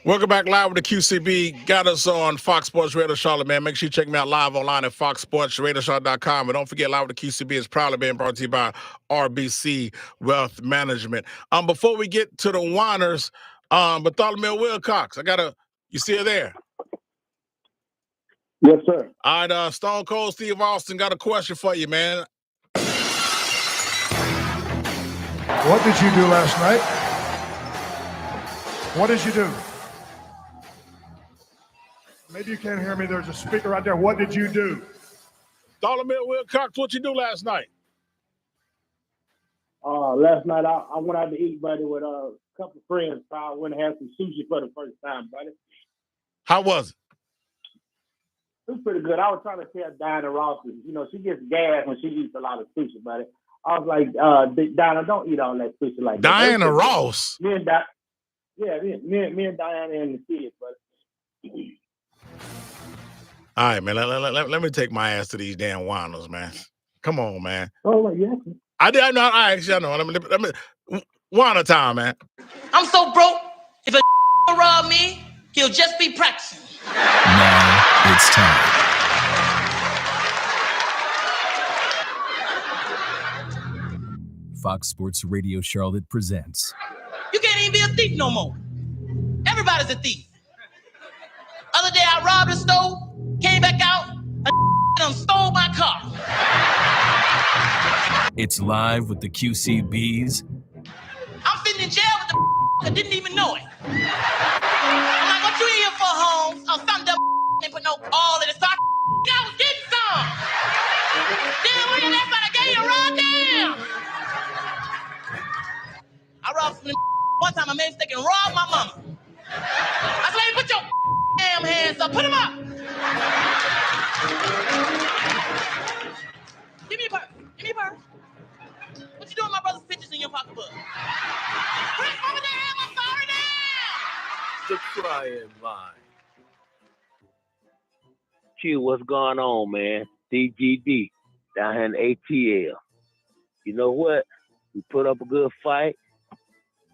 A: Welcome back live with the QCB. Got us on Fox Sports Radio Charlotte, man. Make sure you check me out live online at FOXSPORTsRadioCharlotte.com. And don't forget, Live with the QCB is proudly being brought to you by RBC Wealth Management. Before we get to the whiners, Bartholomew Wilcox, you still there?
J: Yes, sir.
A: All right, Stone Cold Steve Austin got a question for you, man.
D: What did you do last night? What did you do? Maybe you can't hear me. There's a speaker right there. What did you do?
A: Bartholomew Wilcox, what you do last night?
J: Last night I went out to eat, buddy, with a couple of friends. So I went and had some sushi for the first time, buddy.
A: How was it?
J: It was pretty good. I was trying to tell Diana Ross, she gets gas when she eats a lot of sushi, buddy. I was like, Diana, don't eat all that sushi like that.
A: Diana Ross?
J: Me and Diana and the kids, buddy.
A: All right, man. Let me take my ass to these damn whiners, man. Come on, man.
J: Oh, yeah.
A: I know. Let me whiner time, man.
P: I'm so broke. If a rob me, he'll just be practicing.
Q: Now it's time. Fox Sports Radio Charlotte presents.
P: You can't even be a thief no more. Everybody's a thief. Other day I robbed a store, came back out, and stole my car.
Q: It's live with the QCBs.
P: I'm sitting in jail with the that didn't even know it. I'm like, what you here for, Holmes? Oh, some dumb didn't put no all in it, so I was getting some. Then when you left out, I gave you a raw down. I robbed some one time. I made a mistake and robbed my mama. I said, hey, put your damn hands up. Put them up. Give me a purse. Give me a purse. What you doing with my brother's pictures in your pocketbook? Quick, over there. I'm sorry now.
R: The crying line.
J: Q, what's going on, man? DGD down here in ATL. You know what? We put up a good fight.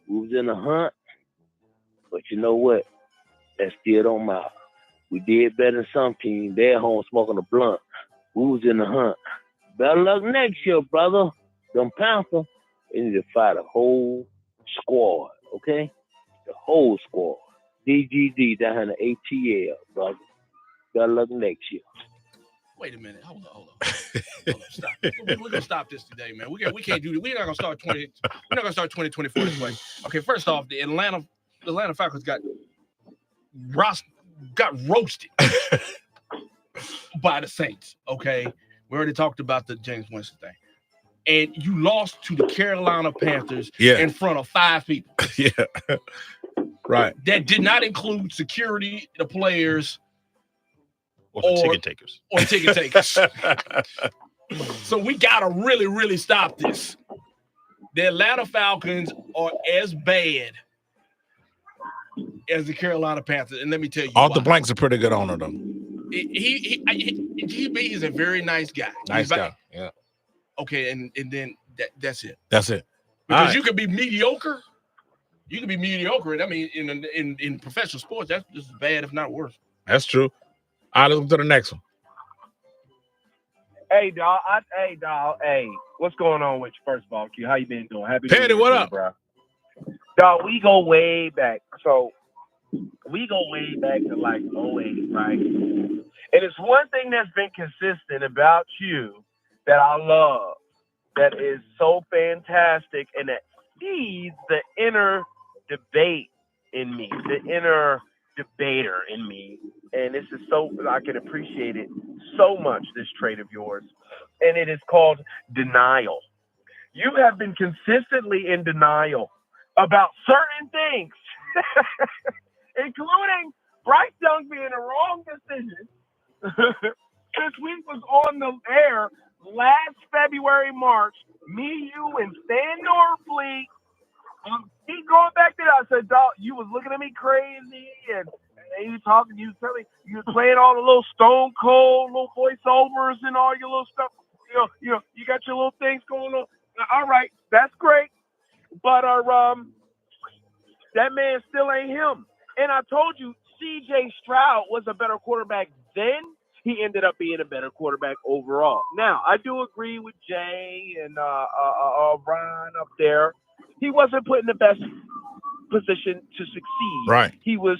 J: We was in a hunt. But you know what? That still don't matter. We did better than some teams. They're home smoking a blunt. We was in the hunt. Better luck next year, brother. Them Panthers, they need to fight a whole squad, okay? The whole squad. DGD down in the ATL, brother. Better luck next year.
E: Wait a minute. Hold on. Stop. We're gonna stop this today, man. We can't do this. We're not gonna start 2024 this way. Okay, first off, the Atlanta Falcons got roasted by the Saints. Okay, we already talked about the James Winston thing, and you lost to the Carolina Panthers in front of 5 people.
A: Yeah, right.
E: That did not include security, the players,
F: or ticket takers.
E: So we gotta really, really stop this. The Atlanta Falcons are as bad as the Carolina Panthers, and let me tell you,
A: Arthur Blank's a pretty good owner, though.
E: He's a very nice guy.
A: Yeah.
E: Okay, and then that's it.
A: That's it.
E: Because you could be mediocre. You can be mediocre, and I mean, in professional sports, that's just as bad, if not worse.
A: That's true. All right, let's go to the next one.
S: Hey, dog. Hey, what's going on with you? First of all, Q, how you been doing? Happy
A: Petty, what up,
S: bro? Dog, we go way back. So we go way back to like 08, right? And it's one thing that's been consistent about you that I love, that is so fantastic, and that feeds the inner debate in me, the inner debater in me. And this is so, I can appreciate it so much, this trait of yours. And it is called denial. You have been consistently in denial about certain things, including Bryce Young being a wrong decision. Since we was on the air last February, March, me, you, and Stan Norfleet, he going back there. I said, dog, you was looking at me crazy, and you talking, you telling, you was playing all the little Stone Cold little voiceovers and all your little stuff. You know, you got your little things going on. All right, that's great, but that man still ain't him. And I told you, C.J. Stroud was a better quarterback then. He ended up being a better quarterback overall. Now, I do agree with Jay and Ryan up there. He wasn't put in the best position to succeed.
A: Right.
S: He was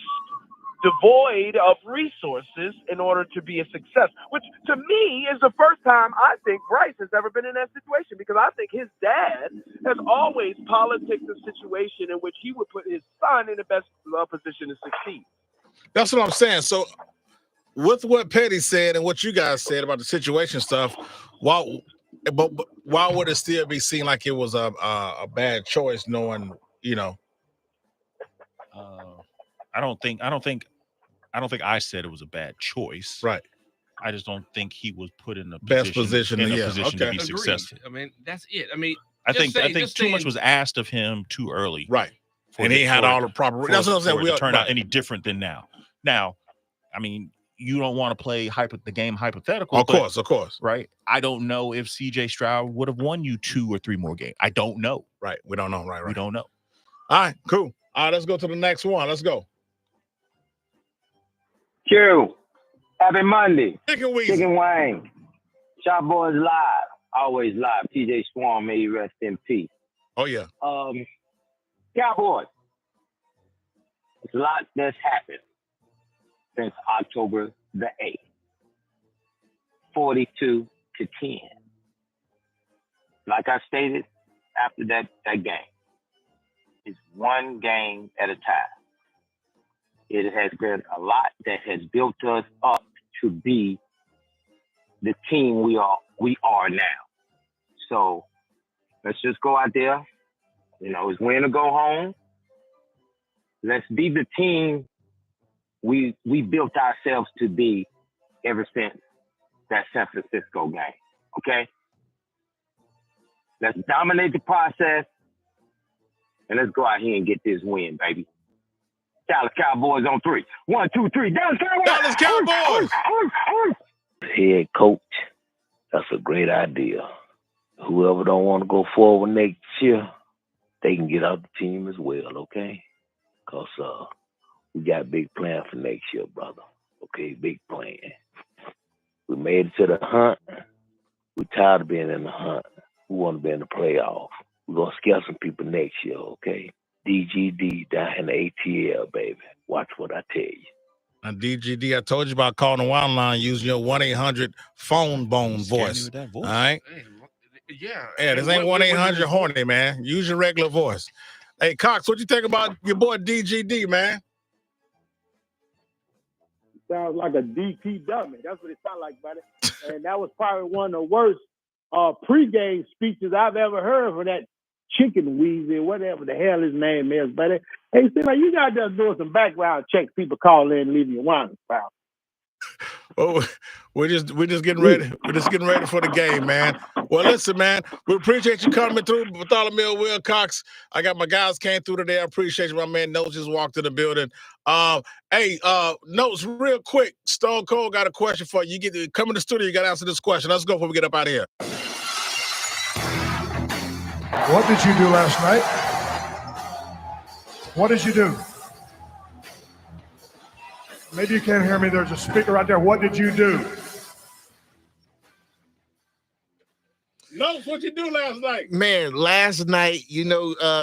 S: devoid of resources in order to be a success, which to me is the first time I think Bryce has ever been in that situation, because I think his dad has always politicked the situation in which he would put his son in the best position to succeed.
A: That's what I'm saying. So with what Petty said and what you guys said about the situation stuff, why would it still be seen like it was a bad choice, knowing, you know?
F: I don't think I said it was a bad choice.
A: Right.
F: I just don't think he was put in a
A: Best
F: position
A: position
F: to be
E: Agreed.
F: successful.
E: I mean, that's it. I mean,
F: I think too much was asked of him too early.
A: Right. And he had all the proper. That's what I'm saying.
F: We turn out any different than now. Now, I mean, you don't want to play the game hypothetical.
A: Of course.
F: Right. I don't know if C.J. Stroud would have won you 2 or 3 more games. I don't know.
A: Right. We don't know. Right.
F: We don't know.
A: All right. Cool. All right. Let's go to the next one. Let's go.
R: Q. Happy Monday.
A: Chicken
R: Wayne. Shop Boys live. Always live. TJ Swan, may you rest in peace.
A: Oh, yeah.
R: Cowboys. There's a lot that's happened since October the 8th. 42-10. Like I stated after that game, it's one game at a time. It has been a lot that has built us up to be the team we are now. So let's just go out there. You know, it's win or go home. Let's be the team we built ourselves to be ever since that San Francisco game. Okay? Let's dominate the process, and let's go out here and get this win, baby. Dallas Cowboys on 3. 1, 2, 3. Dallas Cowboys!
T: Head coach, that's a great idea. Whoever don't want to go forward next year, they can get out the team as well, okay? Because we got big plans for next year, brother. Okay, big plan. We made it to the hunt. We're tired of being in the hunt. We want to be in the playoff. We're going to scare some people next year, okay? DGD down in the ATL, baby. Watch what I tell you.
A: And DGD, I told you about calling the wild line using your 1-800 phone bone voice. All right?
E: Yeah.
A: This ain't 1-800 horny, man. Use your regular voice. Hey, Cox, what you think about your boy DGD, man?
J: Sounds like a DT dummy. That's what it sounds like, buddy. And that was probably one of the worst pregame speeches I've ever heard from that chicken Weezy, whatever the hell his name is, buddy. Hey, see, like, you got to do some background checks. People call in and leave you wondering about.
A: Oh, we're just getting ready. We're just getting ready for the game, man. Well, listen, man, we appreciate you coming through. Bartholomew Wilcox. I got my guys came through today. I appreciate you. My man Notes just walked in the building. Hey, Notes, real quick. Stone Cold got a question for you. Come in the studio. You got to answer this question. Let's go before we get up out of here.
D: What did you do last night? What did you do? Maybe you can't hear me. There's a speaker right there. What did you do?
A: No, what you do last night?
U: Man, last night,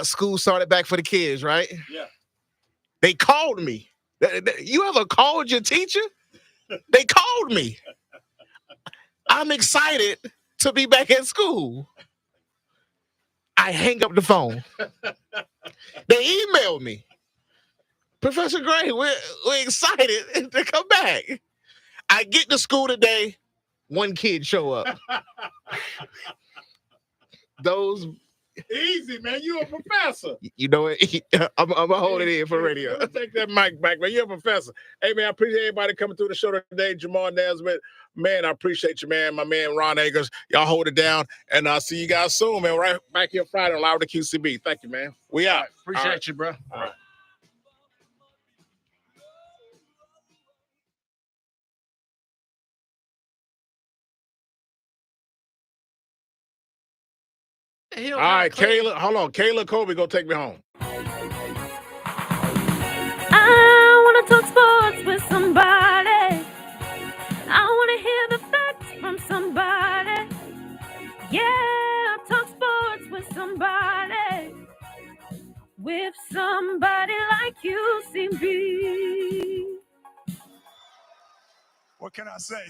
U: school started back for the kids, right?
A: Yeah.
U: They called me. You ever called your teacher? They called me. I'm excited to be back at school. I hang up the phone. They emailed me. Professor Gray, we're excited to come back. I get to school today, one kid show up. Those
A: easy, man. You a professor.
U: You know what? I'm gonna hold it in for radio.
A: Take that mic back, man. You're a professor. Hey, man, I appreciate everybody coming through the show today. JAMAR NESBIT, man, I appreciate you, man. My man Ron Agers, y'all hold it down, and I'll see you guys soon, man. Right back here Friday on Live with the QCB. Thank you, man. We out.
E: Appreciate you, bro.
A: All right. All right, Kayla. Hold on. Kayla Kobe, go take me home.
V: Oh.
B: somebody with somebody like QCB.
V: What can I say?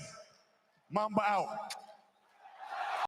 V: Mamba out.